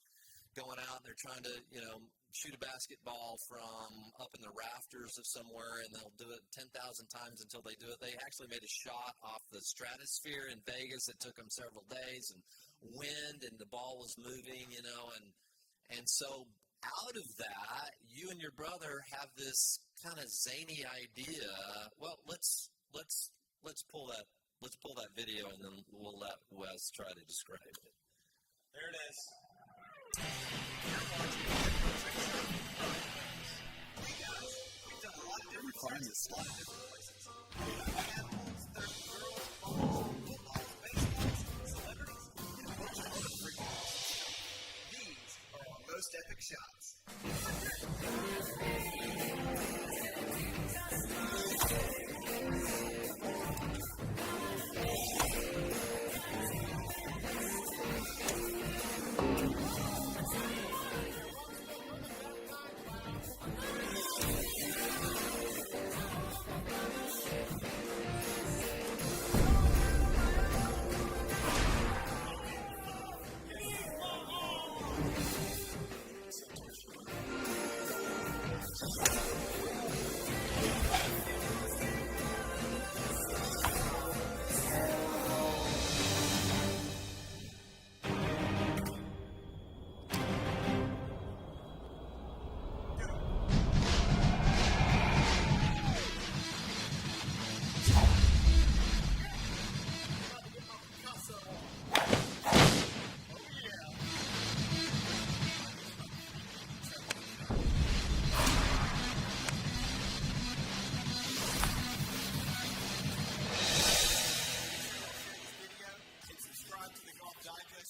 going out and they're trying to, shoot a basketball from up in the rafters of somewhere, and they'll do it 10,000 times until they do it. They actually made a shot off the stratosphere in Vegas. It took them several days, and wind, and the ball was moving, and so out of that, you and your brother have this kind of zany idea. Well, let's pull that video, and then we'll let Wes try to describe it. There it is. We've done a lot of different things. A lot of different places. Animals, there's girls, balls, footballs, baseballs, celebrities, and a bunch of other freaking things. These are our most epic shots.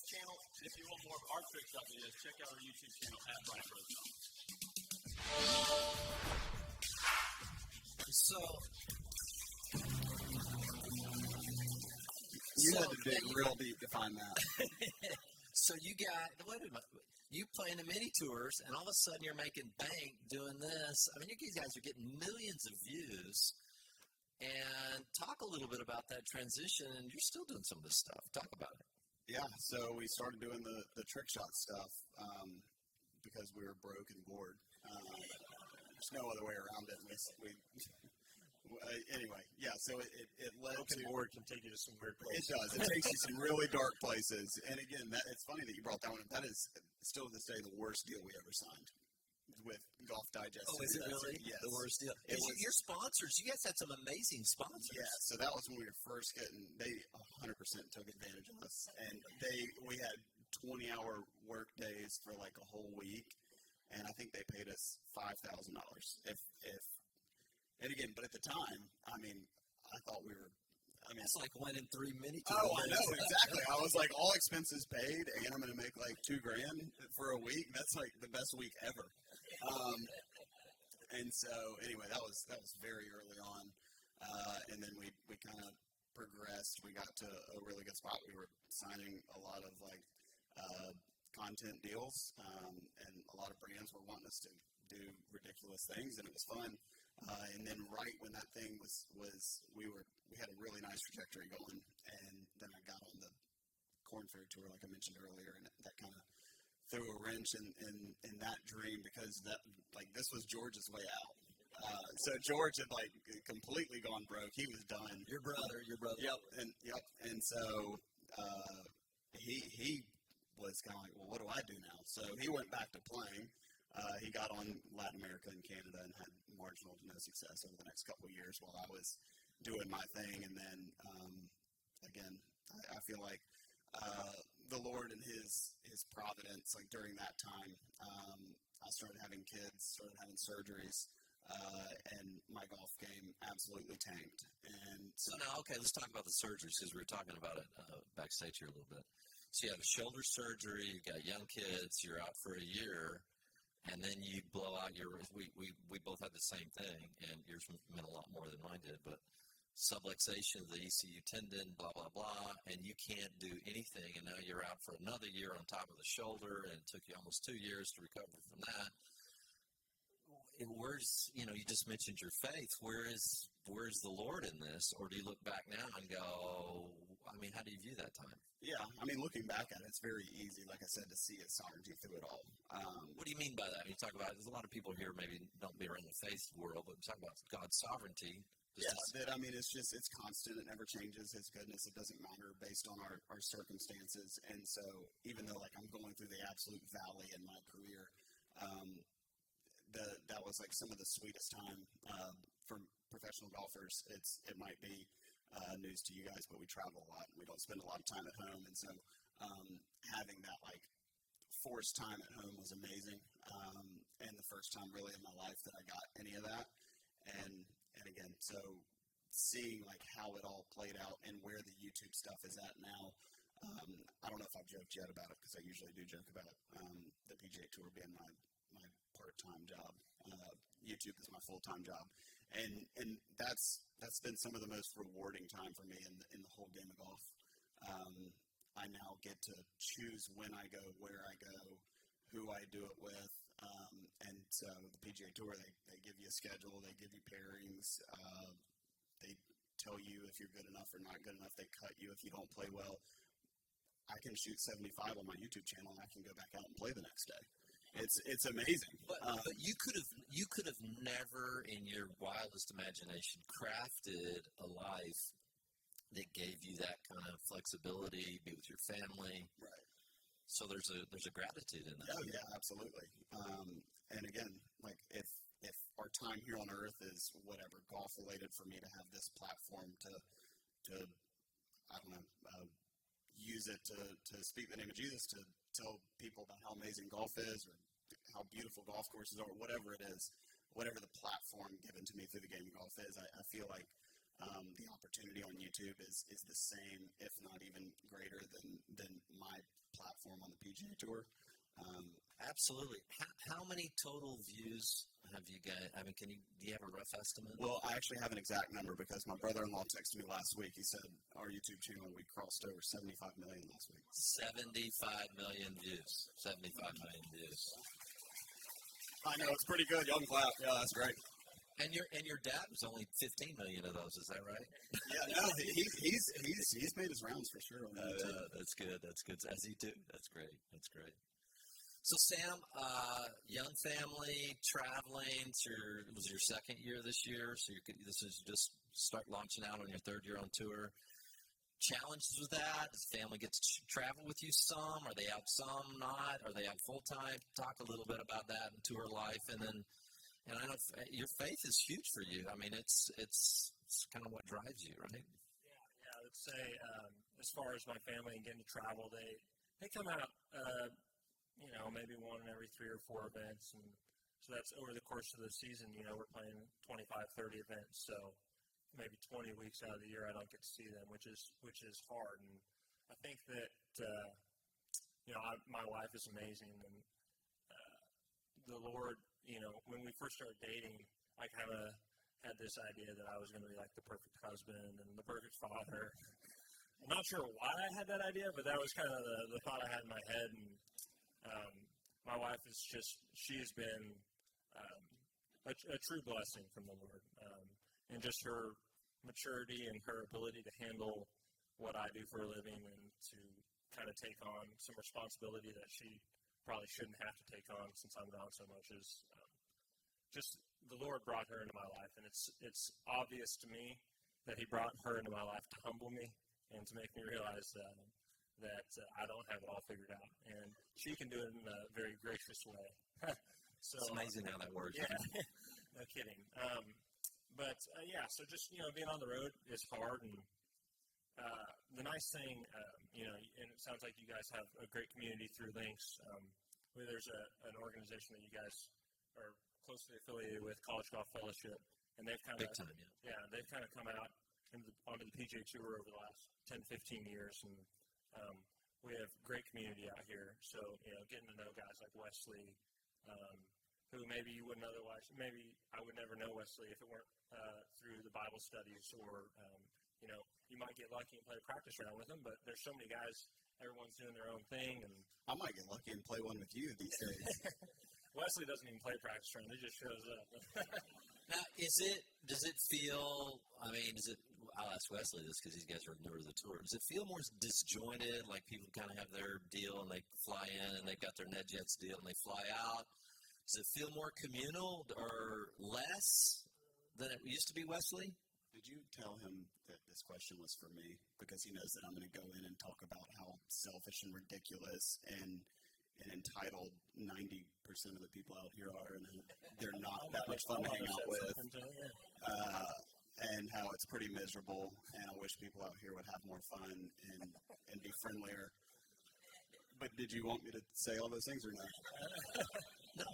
channel. And if you want more of our trick shot videos, check out our YouTube channel at Brian Rosenthal. So, You had to dig real deep to find that. so you got, wait a minute, you playing the mini tours, and all of a sudden you're making bank doing this. I mean, you guys are getting millions of views. And talk a little bit about that transition, and you're still doing some of this stuff. Talk about it. Yeah, so we started doing the trick shot stuff because we were broke and bored. There's no other way around it. Anyway, yeah, so it led to... Broken board can take you to some weird places. It does. It takes you some really dark places. And again, it's funny that you brought that one up. That is still to this day the worst deal we ever signed with Golf Digest. Oh, is it really? Yes. The worst deal? Your sponsors, you guys had some amazing sponsors. Yeah, so that was when we were first getting, they 100% took advantage of us. And we had 20-hour work days for like a whole week. And I think they paid us $5,000 and again, but at the time, I mean, I thought we were, it's like 1 in 3 mini tours. Oh, I know, exactly. I was like, all expenses paid, and I'm going to make like $2,000 for a week. That's like the best week ever. And so, anyway, that was very early on, and then we kind of progressed. We got to a really good spot. We were signing a lot of like content deals, and a lot of brands were wanting us to do ridiculous things, and it was fun. And then right when that thing was we had a really nice trajectory going, and then I got on the Corn Fair tour, like I mentioned earlier, and that kind of threw a wrench in that dream because this was George's way out. So George had like completely gone broke. He was done. Your brother. Yep. And so he was kind of like, well, what do I do now? So he went back to playing. He got on Latin America and Canada and had marginal to no success over the next couple of years while I was doing my thing. And then, again, I feel like the Lord and His providence, like during that time, I started having kids, started having surgeries, and my golf game absolutely tanked. And so now, okay, let's talk about the surgeries because we were talking about it backstage here a little bit. So you have a shoulder surgery, you've got young kids, you're out for a year. And then you blow out your, we both had the same thing, and yours meant a lot more than mine did, but subluxation of the ECU tendon, blah, blah, blah, and you can't do anything, and now you're out for another year on top of the shoulder, and it took you almost 2 years to recover from that. Where's, you just mentioned your faith. Where's the Lord in this? Or do you look back now and go, how do you view that time? Yeah, looking back at it, it's very easy, like I said, to see His sovereignty through it all. What do you mean by that? You talk about, there's a lot of people here maybe don't be around the faith world, but talk about God's sovereignty. It's constant. It never changes. His goodness, it doesn't matter based on our circumstances. And so even though like I'm going through the absolute valley in my career, that was like some of the sweetest time for professional golfers. It might be news to you guys, but we travel a lot and we don't spend a lot of time at home. And so having that like forced time at home was amazing. And the first time really in my life that I got any of that. And again, so seeing like how it all played out and where the YouTube stuff is at now, I don't know if I've joked yet about it because I usually do joke about the PGA Tour being my part-time job. YouTube is my full-time job, and that's been some of the most rewarding time for me in the whole game of golf. I now get to choose when I go, where I go, who I do it with, and so the PGA Tour they give you a schedule, they give you pairings, they tell you if you're good enough or not good enough, they cut you if you don't play well. I can shoot 75 on my YouTube channel and I can go back out and play the next day. It's amazing. But you could have never, in your wildest imagination, crafted a life that gave you that kind of flexibility, be with your family. Right. So there's a gratitude in that. Oh yeah, absolutely. And again, like if our time here on earth is whatever golf related, for me to have this platform to I don't know, use it to speak the name of Jesus, to tell people about how amazing golf is or how beautiful golf courses are, whatever it is, whatever the platform given to me through the game of golf is, I feel like the opportunity on YouTube is the same, if not even greater than my platform tour. Absolutely. How many total views have you got? I mean, do you have a rough estimate? Well, I actually have an exact number because my brother-in-law texted me last week. He said our YouTube channel, we crossed over 75 million last week. 75 million views. 75 million views. I know, it's pretty good. Y'all can clap. Yeah, that's great. And your dad was only 15 million of those. Is that right? Yeah, no, he's made his rounds for sure on YouTube. That's good. That's good. As he too. That's great. That's great. So Sam, young family, traveling. It was your second year this year, so this is just start launching out on your third year on tour. Challenges with that? Does the family get to travel with you some? Are they out some? Not? Are they out full time? Talk a little bit about that and tour life, and I know your faith is huge for you. I mean, it's kind of what drives you, right? Yeah. I would say as far as my family and getting to travel, they come out. Maybe one in every 3 or 4 events. And so that's over the course of the season. We're playing 25, 30 events. So maybe 20 weeks out of the year I don't get to see them, which is hard. And I think that, my wife is amazing. And the Lord, when we first started dating, I kind of had this idea that I was going to be like the perfect husband and the perfect father. I'm not sure why I had that idea, but that was kind of the thought I had in my head. And my wife she's been a true blessing from the Lord. And just her maturity and her ability to handle what I do for a living and to kind of take on some responsibility that she probably shouldn't have to take on since I'm gone so much is just the Lord brought her into my life. And it's obvious to me that He brought her into my life to humble me and to make me realize that I don't have it all figured out, and she can do it in a very gracious way. So it's amazing how that works. Yeah, no kidding. So just being on the road is hard, and the nice thing, and it sounds like you guys have a great community through Links. Where there's an organization that you guys are closely affiliated with, College Golf Fellowship, and they've kind of big time, they've kind of come out onto the PGA Tour over the last 10, 15 years, and we have great community out here. So, getting to know guys like Wesley, who maybe you wouldn't otherwise, maybe I would never know Wesley if it weren't through the Bible studies, or, you might get lucky and play a practice round with them, but there's so many guys, everyone's doing their own thing. And I might get lucky and play one with you these days. Wesley doesn't even play practice round, he just shows up. Now, does it feel, I'll ask Wesley this because these guys are newer to the tour. Does it feel more disjointed, like people kind of have their deal and they fly in and they've got their NetJets deal and they fly out? Does it feel more communal or less than it used to be, Wesley? Did you tell him that this question was for me? Because he knows that I'm going to go in and talk about how selfish and ridiculous and entitled 90% of the people out here are, and they're not that much fun to hang out with. And how it's pretty miserable, and I wish people out here would have more fun and be friendlier. But did you want me to say all those things or not? No,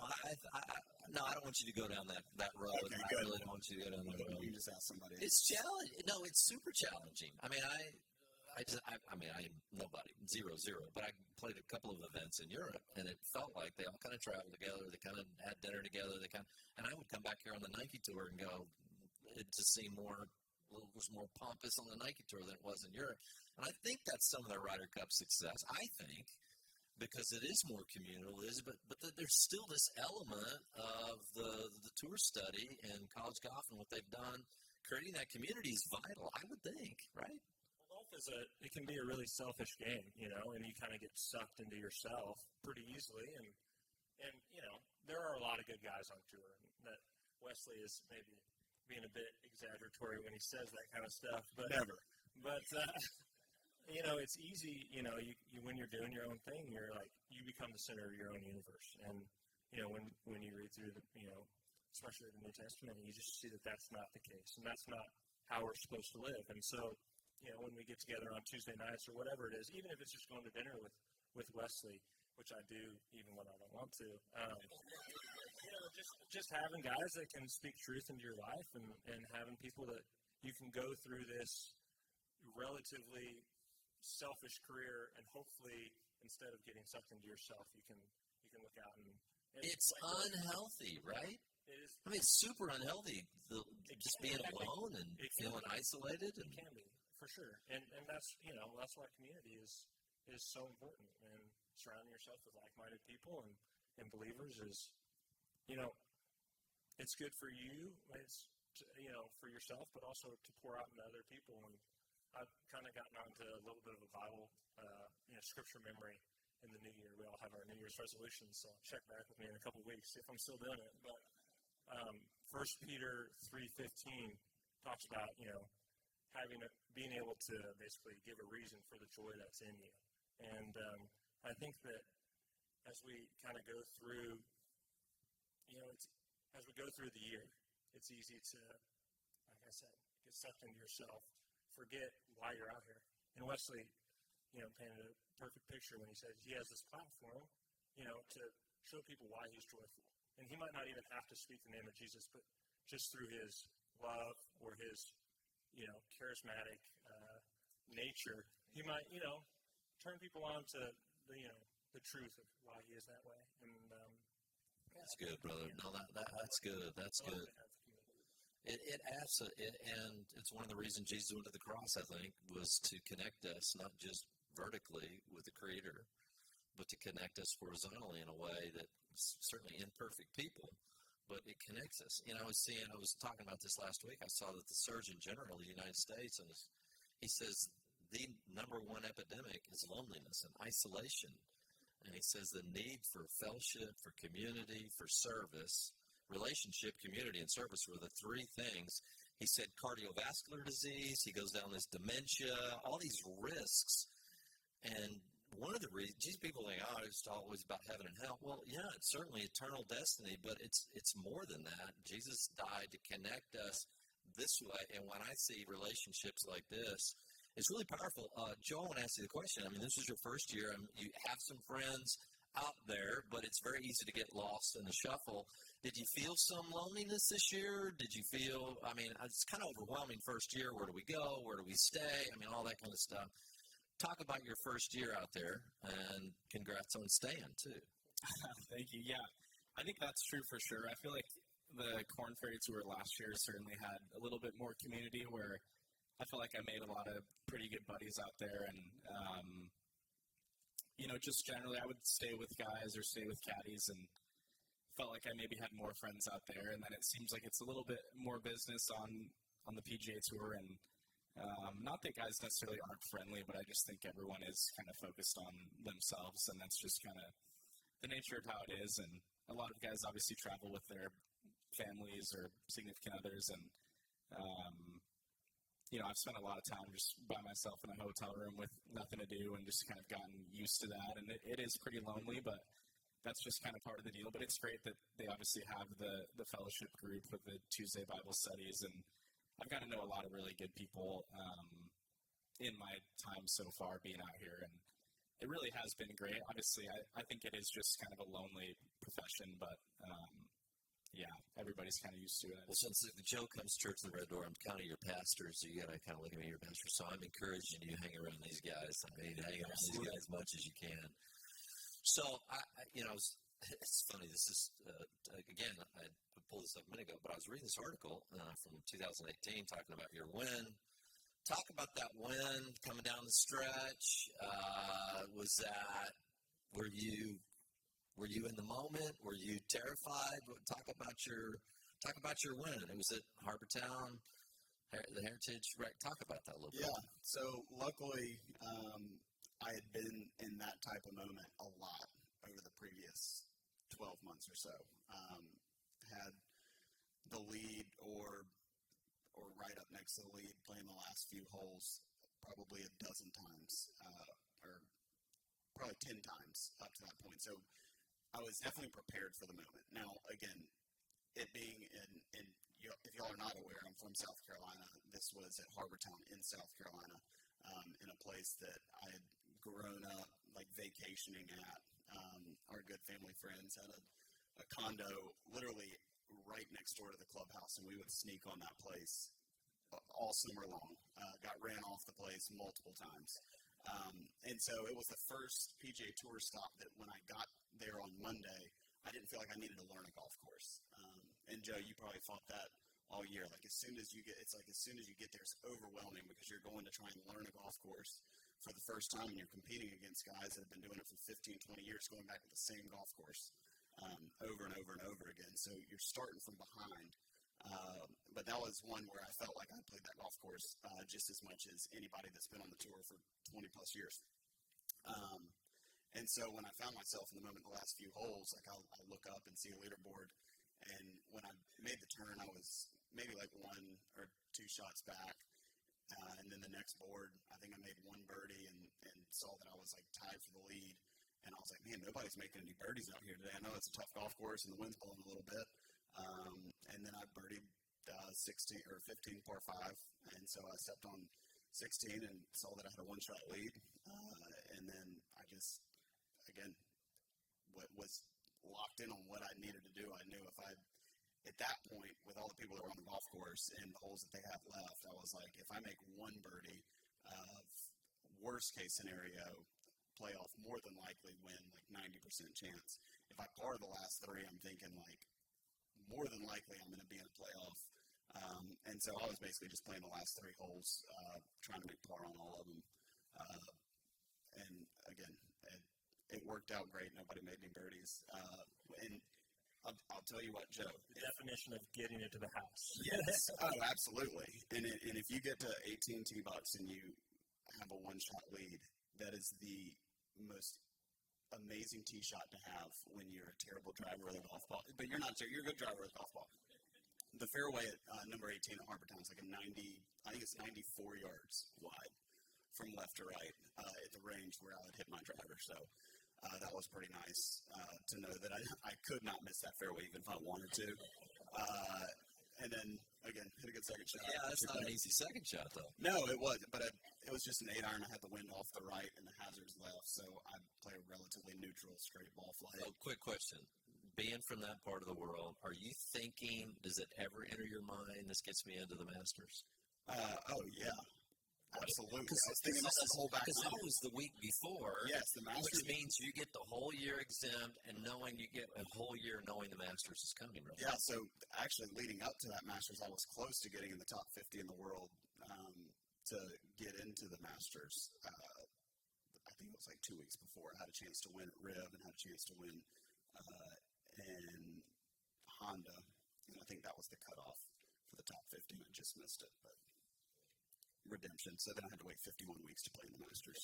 I don't want you to go down that road. Okay, I really don't want you to go down that road. You just ask somebody. It's challenging. No, it's super challenging. I am nobody, 0-0. But I played a couple of events in Europe, and it felt like they all kind of traveled together. They kind of had dinner together. And I would come back here on the Nike tour and go, it just seemed it was more pompous on the Nike tour than it was in Europe. And I think that's some of the Ryder Cup success. I think because it is more communal, but there's still this element of the tour study and college golf and what they've done. Creating that community is vital, I would think, right? Golf it can be a really selfish game, and you kind of get sucked into yourself pretty easily. And there are a lot of good guys on tour. That Wesley is maybe being a bit exaggeratory when he says that kind of stuff, but Never. But it's easy. You when you're doing your own thing, you're like you become the center of your own universe. And when you read through especially the New Testament, you just see that that's not the case, and that's not how we're supposed to live. And so, when we get together on Tuesday nights or whatever it is, even if it's just going to dinner with Wesley, which I do even when I don't want to. Just having guys that can speak truth into your life and having people that you can go through this relatively selfish career, and hopefully instead of getting sucked into yourself, you can look out and It's unhealthy, right? it is. I mean, it's super unhealthy. Just being alone and feeling isolated. It can be, for sure, and that's that's why community is so important, and surrounding yourself with like-minded people and believers is, it's good for you. It's for yourself, but also to pour out into other people. And I've kind of gotten onto a little bit of a Bible, scripture memory in the new year. We all have our New Year's resolutions, so check back with me in a couple of weeks, see if I'm still doing it. But 1 Peter 3:15 talks about, being able to basically give a reason for the joy that's in you. And I think that as we kind of go through, as we go through the year, it's easy to, like I said, get sucked into yourself, forget why you're out here. And Wesley, painted a perfect picture when he said he has this platform, to show people why he's joyful. And he might not even have to speak the name of Jesus, but just through his love or his, charismatic nature, he might, turn people on to the truth of why he is that way. And that's good, brother. No, that's good. That's good. It absolutely, and it's one of the reasons Jesus went to the cross, I think, was to connect us not just vertically with the Creator, but to connect us horizontally in a way that certainly imperfect people, but it connects us. I was talking about this last week. I saw that the Surgeon General of the United States, and he says the number one epidemic is loneliness and isolation. And he says the need for fellowship, for community, for service, relationship, community, and service were the three things. He said cardiovascular disease, he goes down this dementia, all these risks. And one of the reasons, people think, it's always about heaven and hell. Well, yeah, it's certainly eternal destiny, but it's more than that. Jesus died to connect us this way. And when I see relationships like this, it's really powerful. Joe, I want to ask you the question. I mean, this is your first year. You have some friends out there, but it's very easy to get lost in the shuffle. Did you feel some loneliness this year? Did you feel, it's kind of overwhelming first year. Where do we go? Where do we stay? All that kind of stuff. Talk about your first year out there, and congrats on staying, too. Thank you. Yeah, I think that's true for sure. I feel like the Corn Ferry Tour last year certainly had a little bit more community where I feel like I made a lot of pretty good buddies out there, and just generally I would stay with guys or stay with caddies, and felt like I maybe had more friends out there. And then it seems like it's a little bit more business on the PGA Tour, and not that guys necessarily aren't friendly, but I just think everyone is kind of focused on themselves, and that's just kind of the nature of how it is. And a lot of guys obviously travel with their families or significant others, and I've spent a lot of time just by myself in a hotel room with nothing to do and just kind of gotten used to that. And it is pretty lonely, but that's just kind of part of the deal. But it's great that they obviously have the fellowship group with the Tuesday Bible studies. And I've gotten to know a lot of really good people in my time so far being out here. And it really has been great. Obviously, I think it is just kind of a lonely profession, but yeah, everybody's kind of used to it. Well, since Joe comes to Church of the Red Door, I'm kind of your pastor, so you got to kind of look at me, your pastor. So I'm encouraging you to hang around these guys. Hang around these guys as much as you can. So, it's funny. This is, again, I pulled this up a minute ago, but I was reading this article from 2018 talking about your win. Talk about that win coming down the stretch. Were you in the moment? Were you terrified? Talk about your win. It was at Harbortown, the Heritage Rec. Talk about that a little bit. Yeah. So luckily, I had been in that type of moment a lot over the previous 12 months or so. Had the lead or right up next to the lead, playing the last few holes probably a dozen times, or probably 10 times up to that point. So I was definitely prepared for the moment. Now, again, it being if y'all are not aware, I'm from South Carolina. This was at Harbortown in South Carolina, in a place that I had grown up, like, vacationing at. Our good family friends had a condo literally right next door to the clubhouse, and we would sneak on that place all summer long. Got ran off the place multiple times. And so it was the first PGA Tour stop that when I got there on Monday, I didn't feel like I needed to learn a golf course. And Joe, you probably fought that all year. Like as soon as you get there, it's overwhelming because you're going to try and learn a golf course for the first time and you're competing against guys that have been doing it for 15, 20 years, going back to the same golf course over and over and over again. So you're starting from behind. But that was one where I felt like I played that golf course just as much as anybody that's been on the tour for 20 plus years. And so when I found myself in the moment, the last few holes, like I'll look up and see a leaderboard. And when I made the turn, I was maybe like 1 or 2 shots back. And then the next board, I think I made 1 birdie and saw that I was like tied for the lead. And I was like, man, nobody's making any birdies out here today. I know it's a tough golf course and the wind's blowing a little bit. And then I birdied 16 or 15 par 5. And so I stepped on 16 and saw that I had a 1-shot lead. And then I just, again, what was locked in on what I needed to do. I knew if I, at that point, with all the people that were on the golf course and the holes that they have left, I was like, if I make 1 birdie, worst case scenario, playoff, more than likely win, like 90% chance. If I par the last 3, I'm thinking like more than likely I'm going to be in a playoff. And so I was basically just playing the last 3 holes, trying to make par on all of them. And again, it worked out great. Nobody made any birdies. And I'll tell you what, Joe. The definition of getting it to the house. Yes. Oh, absolutely. And if you get to 18 tee box and you have a 1-shot lead, that is the most amazing tee shot to have when you're a terrible driver of the golf ball. But you're not. You're a good driver of the golf ball. The fairway at number 18 at Harbortown is like a 90. I think it's 94 yards wide from left to right at the range where I would hit my driver. So that was pretty nice to know that I could not miss that fairway even if I wanted to. And then, again, hit a good second shot. Yeah, that's not an easy second shot, though. No, it wasn't. But it was just an 8-iron. I had the wind off the right and the hazards left. So I play a relatively neutral, straight ball flight. Oh, quick question. Being from that part of the world, are you thinking, does it ever enter your mind, this gets me into the Masters? Oh, yeah. Absolutely. Because I was thinking this whole back that was the week before. Yes, the Masters. Which means you get the whole year exempt and knowing you get a whole year knowing the Masters is coming, right? Yeah, so actually leading up to that Masters, I was close to getting in the top 50 in the world to get into the Masters. I think it was like 2 weeks before. I had a chance to win at Riv and had a chance to win in Honda. And I think that was the cutoff for the top 50. I just missed it, but redemption. So then I had to wait 51 weeks to play in the Masters.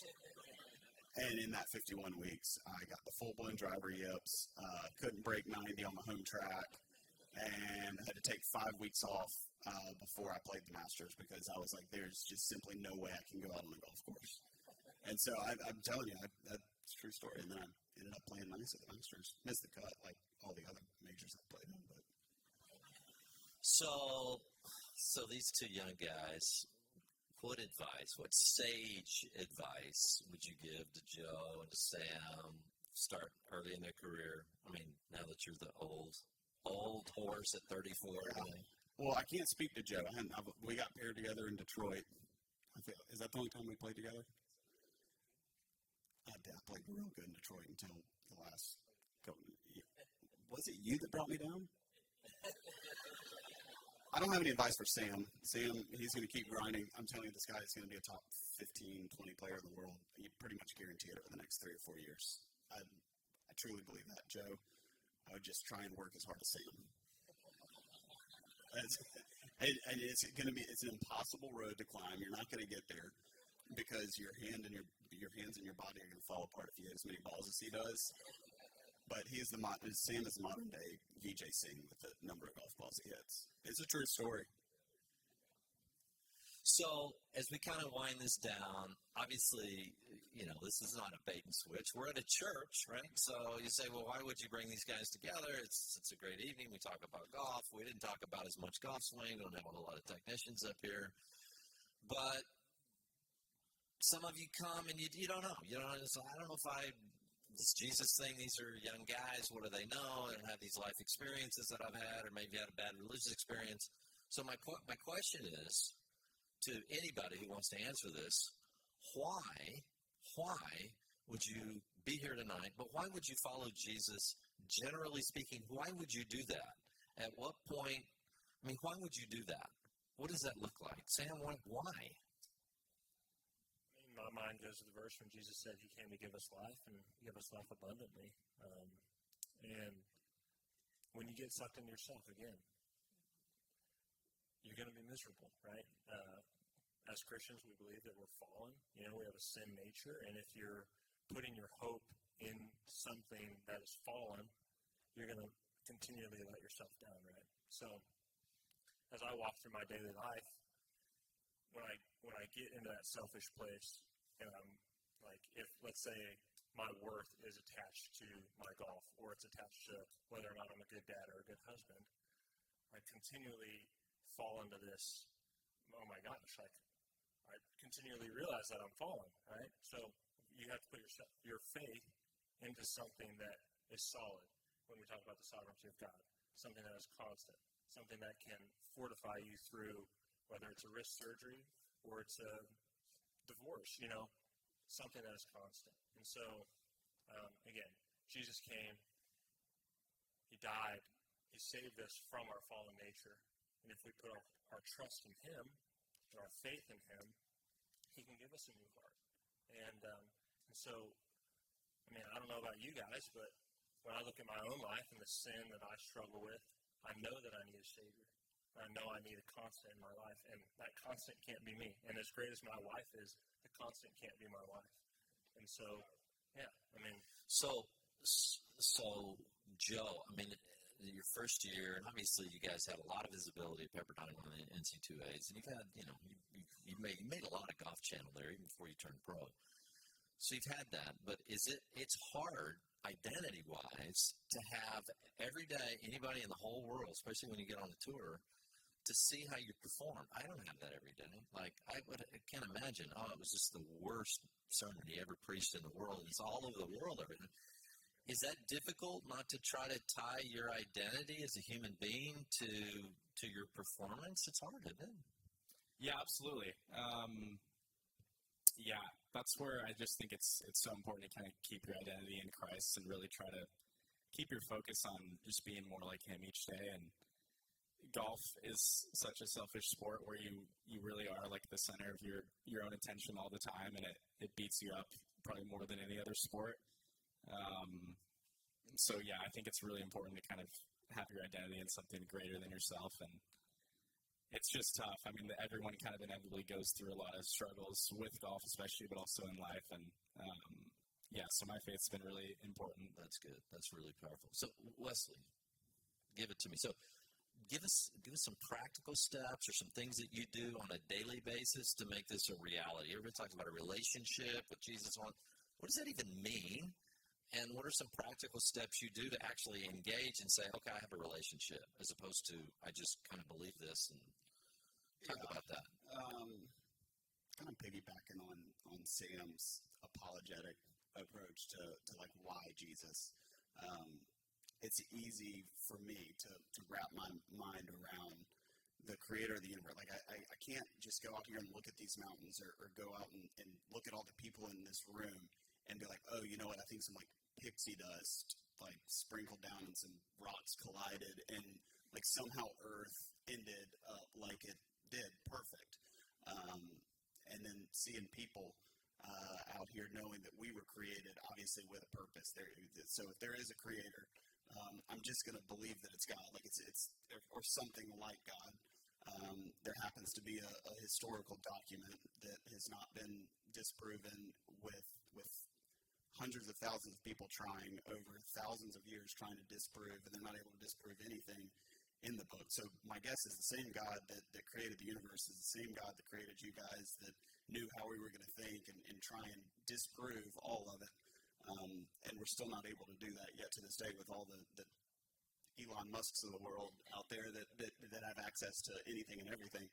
And in that 51 weeks, I got the full-blown driver yips, couldn't break 90 on my home track, and had to take 5 weeks off before I played the Masters because I was like, there's just simply no way I can go out on a golf course. And so I'm telling you, that's a true story. And then I ended up playing nice at the Masters. Missed the cut like all the other majors I played in. But So these 2 young guys, what sage advice would you give to Joe and to Sam, start early in their career? I mean, now that you're the old horse at 34. Yeah. Well, I can't speak to Joe. We got paired together in Detroit. Is that the only time we played together? I played real good in Detroit until the last couple. Was it you that brought me down? I don't have any advice for Sam. Sam, he's going to keep grinding. I'm telling you, this guy is going to be a top 15, 20 player in the world. You pretty much guarantee it over the next 3 or 4 years. I truly believe that, Joe. I would just try and work as hard as Sam. And it's an impossible road to climb. You're not going to get there because your hands and your body are going to fall apart if you hit as many balls as he does. But Sam is the modern day Vijay Singh with the number of golf balls he hits. It's a true story. So as we kind of wind this down, obviously, this is not a bait and switch. We're at a church, right? So you say, well, why would you bring these guys together? It's a great evening. We talk about golf. We didn't talk about as much golf swing. Don't have a whole lot of technicians up here. But some of you come and you don't know. You don't know. So I don't know if this Jesus thing, these are young guys. What do they know? They don't have these life experiences that I've had, or maybe had a bad religious experience. So my question is, to anybody who wants to answer this, why why would you be here tonight, but why would you follow Jesus? Generally speaking, why would you do that? At what point, why would you do that? What does that look like? Sam, why? My mind goes to the verse when Jesus said he came to give us life and give us life abundantly. And when you get sucked into yourself again, you're going to be miserable, right? As Christians, we believe that we're fallen. We have a sin nature, and if you're putting your hope in something that is fallen, you're going to continually let yourself down, right? So, as I walk through my daily life, when I get into that selfish place, and I'm like, if let's say my worth is attached to my golf, or it's attached to whether or not I'm a good dad or a good husband, I continually fall into this. Oh my gosh! I continually realize that I'm falling, right? So you have to put your faith into something that is solid. When we talk about the sovereignty of God, something that is constant, something that can fortify you through whether it's a wrist surgery or it's a divorce, something that is constant. And so, again, Jesus came, he died, he saved us from our fallen nature. And if we put our trust in him and our faith in him, he can give us a new heart. And so, I don't know about you guys, but when I look at my own life and the sin that I struggle with, I know that I need a Savior. I know I need a constant in my life, and that constant can't be me. And as great as my wife is, the constant can't be my wife. And so, So, Joe, your first year, and obviously you guys had a lot of visibility at Pepperdine on the NC2As, and you've had, you made a lot of Golf Channel there even before you turned pro. So you've had that, but it's hard identity-wise to have every day anybody in the whole world, especially when you get on the tour, to see how you perform. I don't have that every day. I can't imagine, it was just the worst sermon he ever preached in the world. It's all over the world. Everything. Is that difficult not to try to tie your identity as a human being to your performance? It's hard, isn't it? Yeah, absolutely. That's where I just think it's so important to kind of keep your identity in Christ and really try to keep your focus on just being more like him each day. And golf is such a selfish sport where you really are like the center of your own attention all the time, and it beats you up probably more than any other sport. So I think it's really important to kind of have your identity in something greater than yourself, and it's just tough. Everyone kind of inevitably goes through a lot of struggles with golf, especially, but also in life. And so my faith's been really important. That's good. That's really powerful. So Wesley, give it to me. So give us some practical steps or some things that you do on a daily basis to make this a reality. Everybody talks about a relationship with Jesus. What does that even mean? And what are some practical steps you do to actually engage and say, okay, I have a relationship, as opposed to I just kind of believe this, and talk about that. Kind of piggybacking on Sam's apologetic approach to like why Jesus. It's easy for me to wrap my mind around the creator of the universe. Like I can't just go out here and look at these mountains or go out and look at all the people in this room and be like, oh, you know what, I think some like pixie dust like sprinkled down and some rocks collided and like somehow Earth ended up like it did perfect. And then seeing people out here knowing that we were created obviously with a purpose. So if there is a creator, I'm just going to believe that it's God, like it's or something like God. There happens to be a historical document that has not been disproven with hundreds of thousands of people trying over thousands of years trying to disprove, and they're not able to disprove anything in the book. So my guess is the same God that created the universe is the same God that created you guys, that knew how we were going to think and try and disprove all of it. And we're still not able to do that yet to this day with all the Elon Musks of the world out there that have access to anything and everything.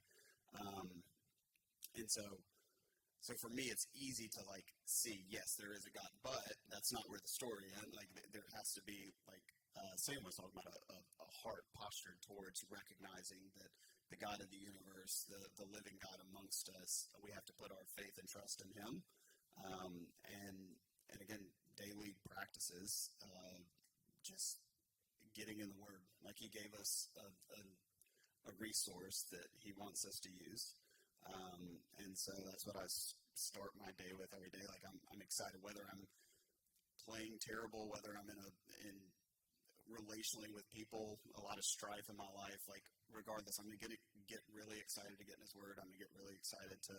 And so for me, it's easy to like see, yes, there is a God, but that's not where the story ends. Like there has to be, like Sam was talking about, a heart postured towards recognizing that the God of the universe, the living God amongst us, we have to put our faith and trust in him. And again, daily practices, just getting in the Word. Like He gave us a resource that He wants us to use. And so that's what I start my day with every day. Like I'm excited whether I'm playing terrible, whether I'm in relationally with people, a lot of strife in my life. Like regardless, I'm gonna get really excited to get in His Word. I'm gonna get really excited to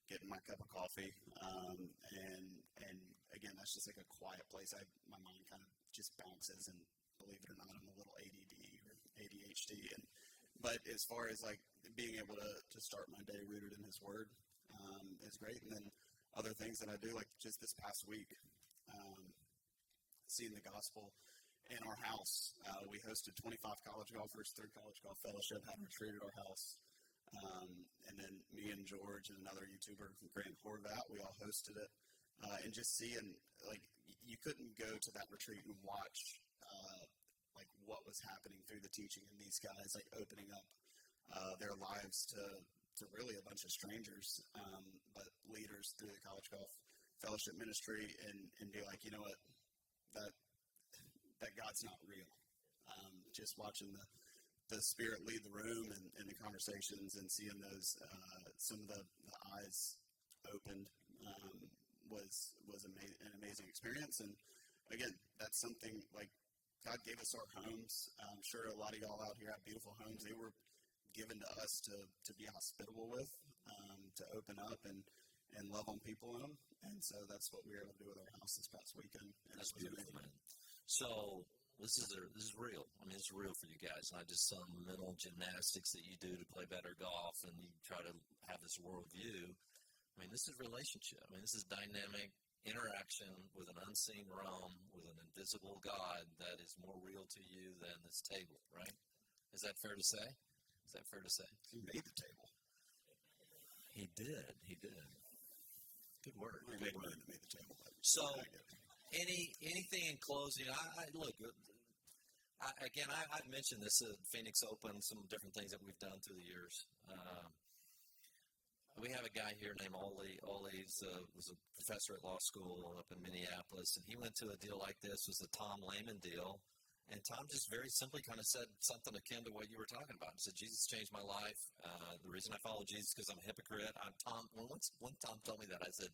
get in my cup of coffee. And again, that's just like a quiet place. My mind kind of just bounces, and believe it or not, I'm a little ADD or ADHD. But as far as like being able to start my day rooted in His Word is great. And then other things that I do, like just this past week, seeing the gospel in our house. We hosted 25 college golfers through College Golf Fellowship, had a retreat at our house. And then me and George and another YouTuber, Grant Horvat, we all hosted it. And just seeing, like, you couldn't go to that retreat and watch, like, what was happening through the teaching and these guys, like, opening up their lives to really a bunch of strangers, but leaders through the College Golf Fellowship ministry, and be like, you know what, that God's not real. Just watching the Spirit lead the room and the conversations and seeing those some of the eyes opened was an amazing experience. And again, that's something like God gave us our homes. I'm sure a lot of y'all out here have beautiful homes. They were given to us to be hospitable with, to open up and love on people in them. And so that's what we were able to do with our house this past weekend. And that's beautiful, man. So this is real. I mean, it's real for you guys, not just some mental gymnastics that you do to play better golf and you try to have this worldview. I mean, this is relationship. I mean, this is dynamic interaction with an unseen realm, with an invisible God that is more real to you than this table, right? Is that fair to say? He made the table. He did. Good word. He made the table. So, anything in closing? I've mentioned this at Phoenix Open, some different things that we've done through the years. We have a guy here named Ole. Ole was a professor at law school up in Minneapolis, and he went to a deal like this. It was the Tom Lehman deal. And Tom just very simply kind of said something akin to what you were talking about. He said, Jesus changed my life. The reason I follow Jesus is because I'm a hypocrite. When Tom told me that, I said,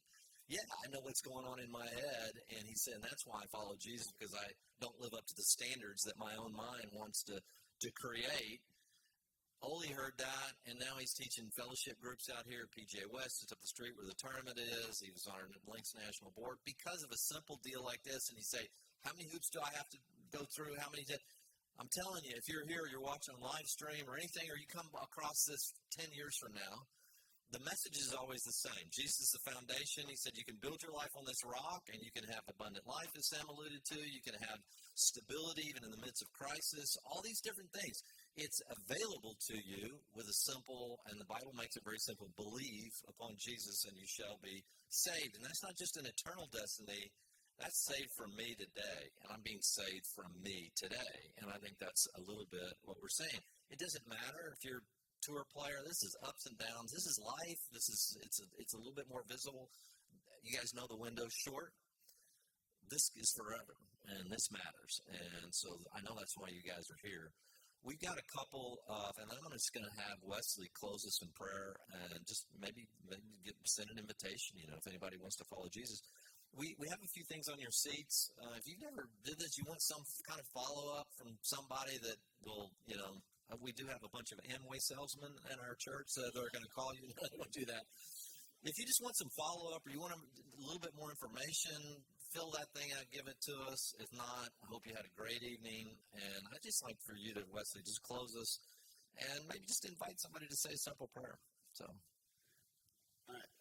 yeah, I know what's going on in my head. And he said, and that's why I follow Jesus, because I don't live up to the standards that my own mind wants to create. Ole heard that, and now he's teaching fellowship groups out here at PGA West. It's up the street where the tournament is. He was on our Links National Board because of a simple deal like this. And he say, how many hoops do I have to go through? How many? I'm telling you, if you're here, you're watching a live stream or anything, or you come across this 10 years from now, the message is always the same. Jesus is the foundation. He said you can build your life on this rock, and you can have abundant life, as Sam alluded to. You can have stability even in the midst of crisis, all these different things. It's available to you with a simple, and the Bible makes it very simple, believe upon Jesus and you shall be saved. And that's not just an eternal destiny. That's saved from me today, and I'm being saved from me today. And I think that's a little bit what we're saying. It doesn't matter if you're a tour player. This is ups and downs. This is life. It's a little bit more visible. You guys know the window's short. This is forever, and this matters. And so I know that's why you guys are here. We've got a couple of, and I'm just going to have Wesley close us in prayer and just maybe send an invitation, if anybody wants to follow Jesus. We have a few things on your seats. If you've never did this, you want some kind of follow-up from somebody that will, we do have a bunch of Amway salesmen in our church that are going to call you. Don't do that. If you just want some follow-up or you want a little bit more information, fill that thing out, give it to us. If not, I hope you had a great evening. And I'd just like for you to, Wesley, just close us and maybe just invite somebody to say a simple prayer. So. All right.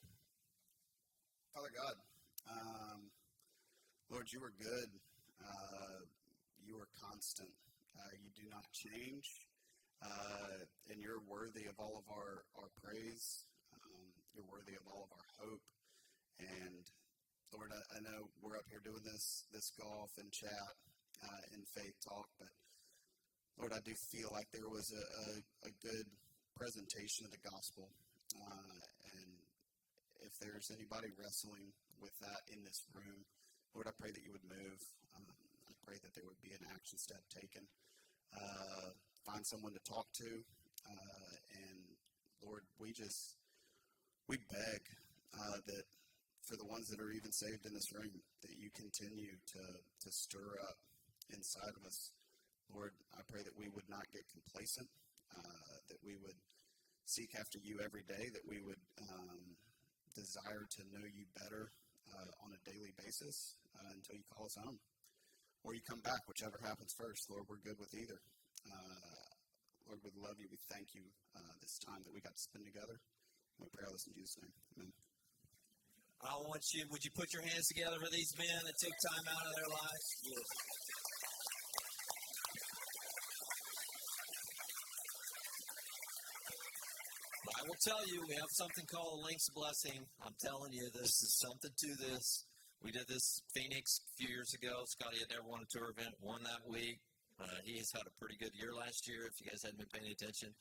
Father God, Lord, you are good. You are constant. You do not change. And you're worthy of all of our praise. You're worthy of all of our hope. And Lord, I know we're up here doing this golf and chat and faith talk, but Lord, I do feel like there was a good presentation of the gospel. And if there's anybody wrestling with that in this room. Lord, I pray that you would move. I pray that there would be an action step taken. Find someone to talk to. And Lord, we beg that for the ones that are even saved in this room, that you continue to stir up inside of us. Lord, I pray that we would not get complacent, that we would seek after you every day, that we would desire to know you better on a daily basis until you call us home. Or you come back, whichever happens first. Lord, we're good with either. Lord, we love you. We thank you this time that we got to spend together. We pray all this in Jesus' name. Amen. Would you put your hands together for these men that took time out of their lives? Yes. I will tell you, we have something called a Link's Blessing. I'm telling you, this is something to this. We did this Phoenix a few years ago. Scotty had never won a tour event, won that week. He has had a pretty good year last year, if you guys hadn't been paying attention.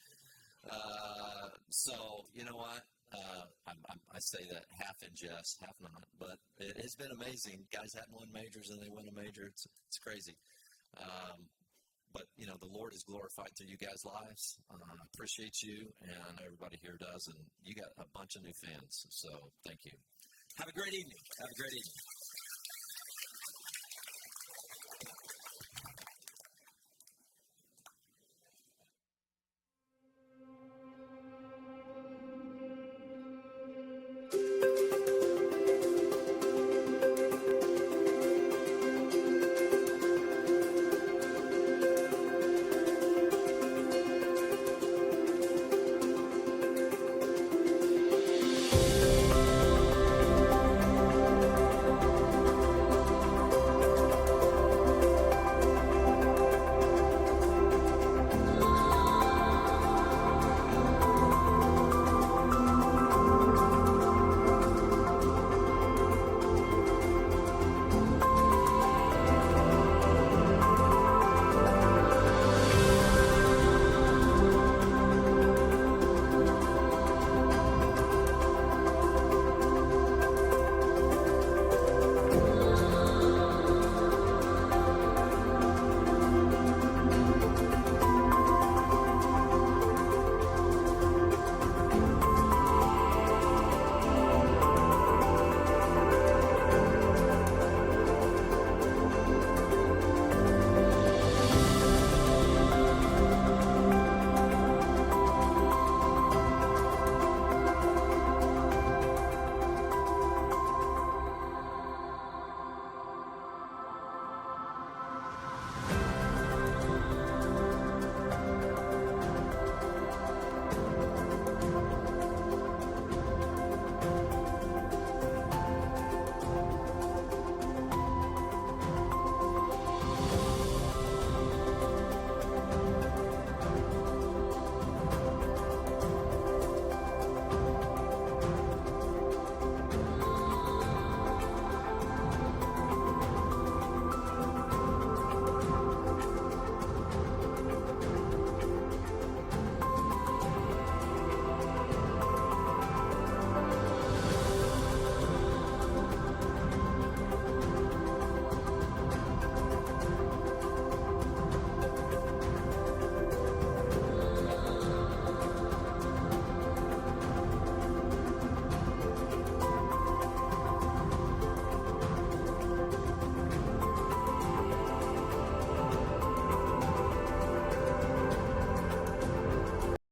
So, you know what? I say that half in jest, half not. But it has been amazing. Guys hadn't won majors, and they win a major. It's crazy. But, you know, the Lord is glorified through you guys' lives. I appreciate you, and everybody here does. And you got a bunch of new fans. So thank you. Have a great evening. Have a great evening.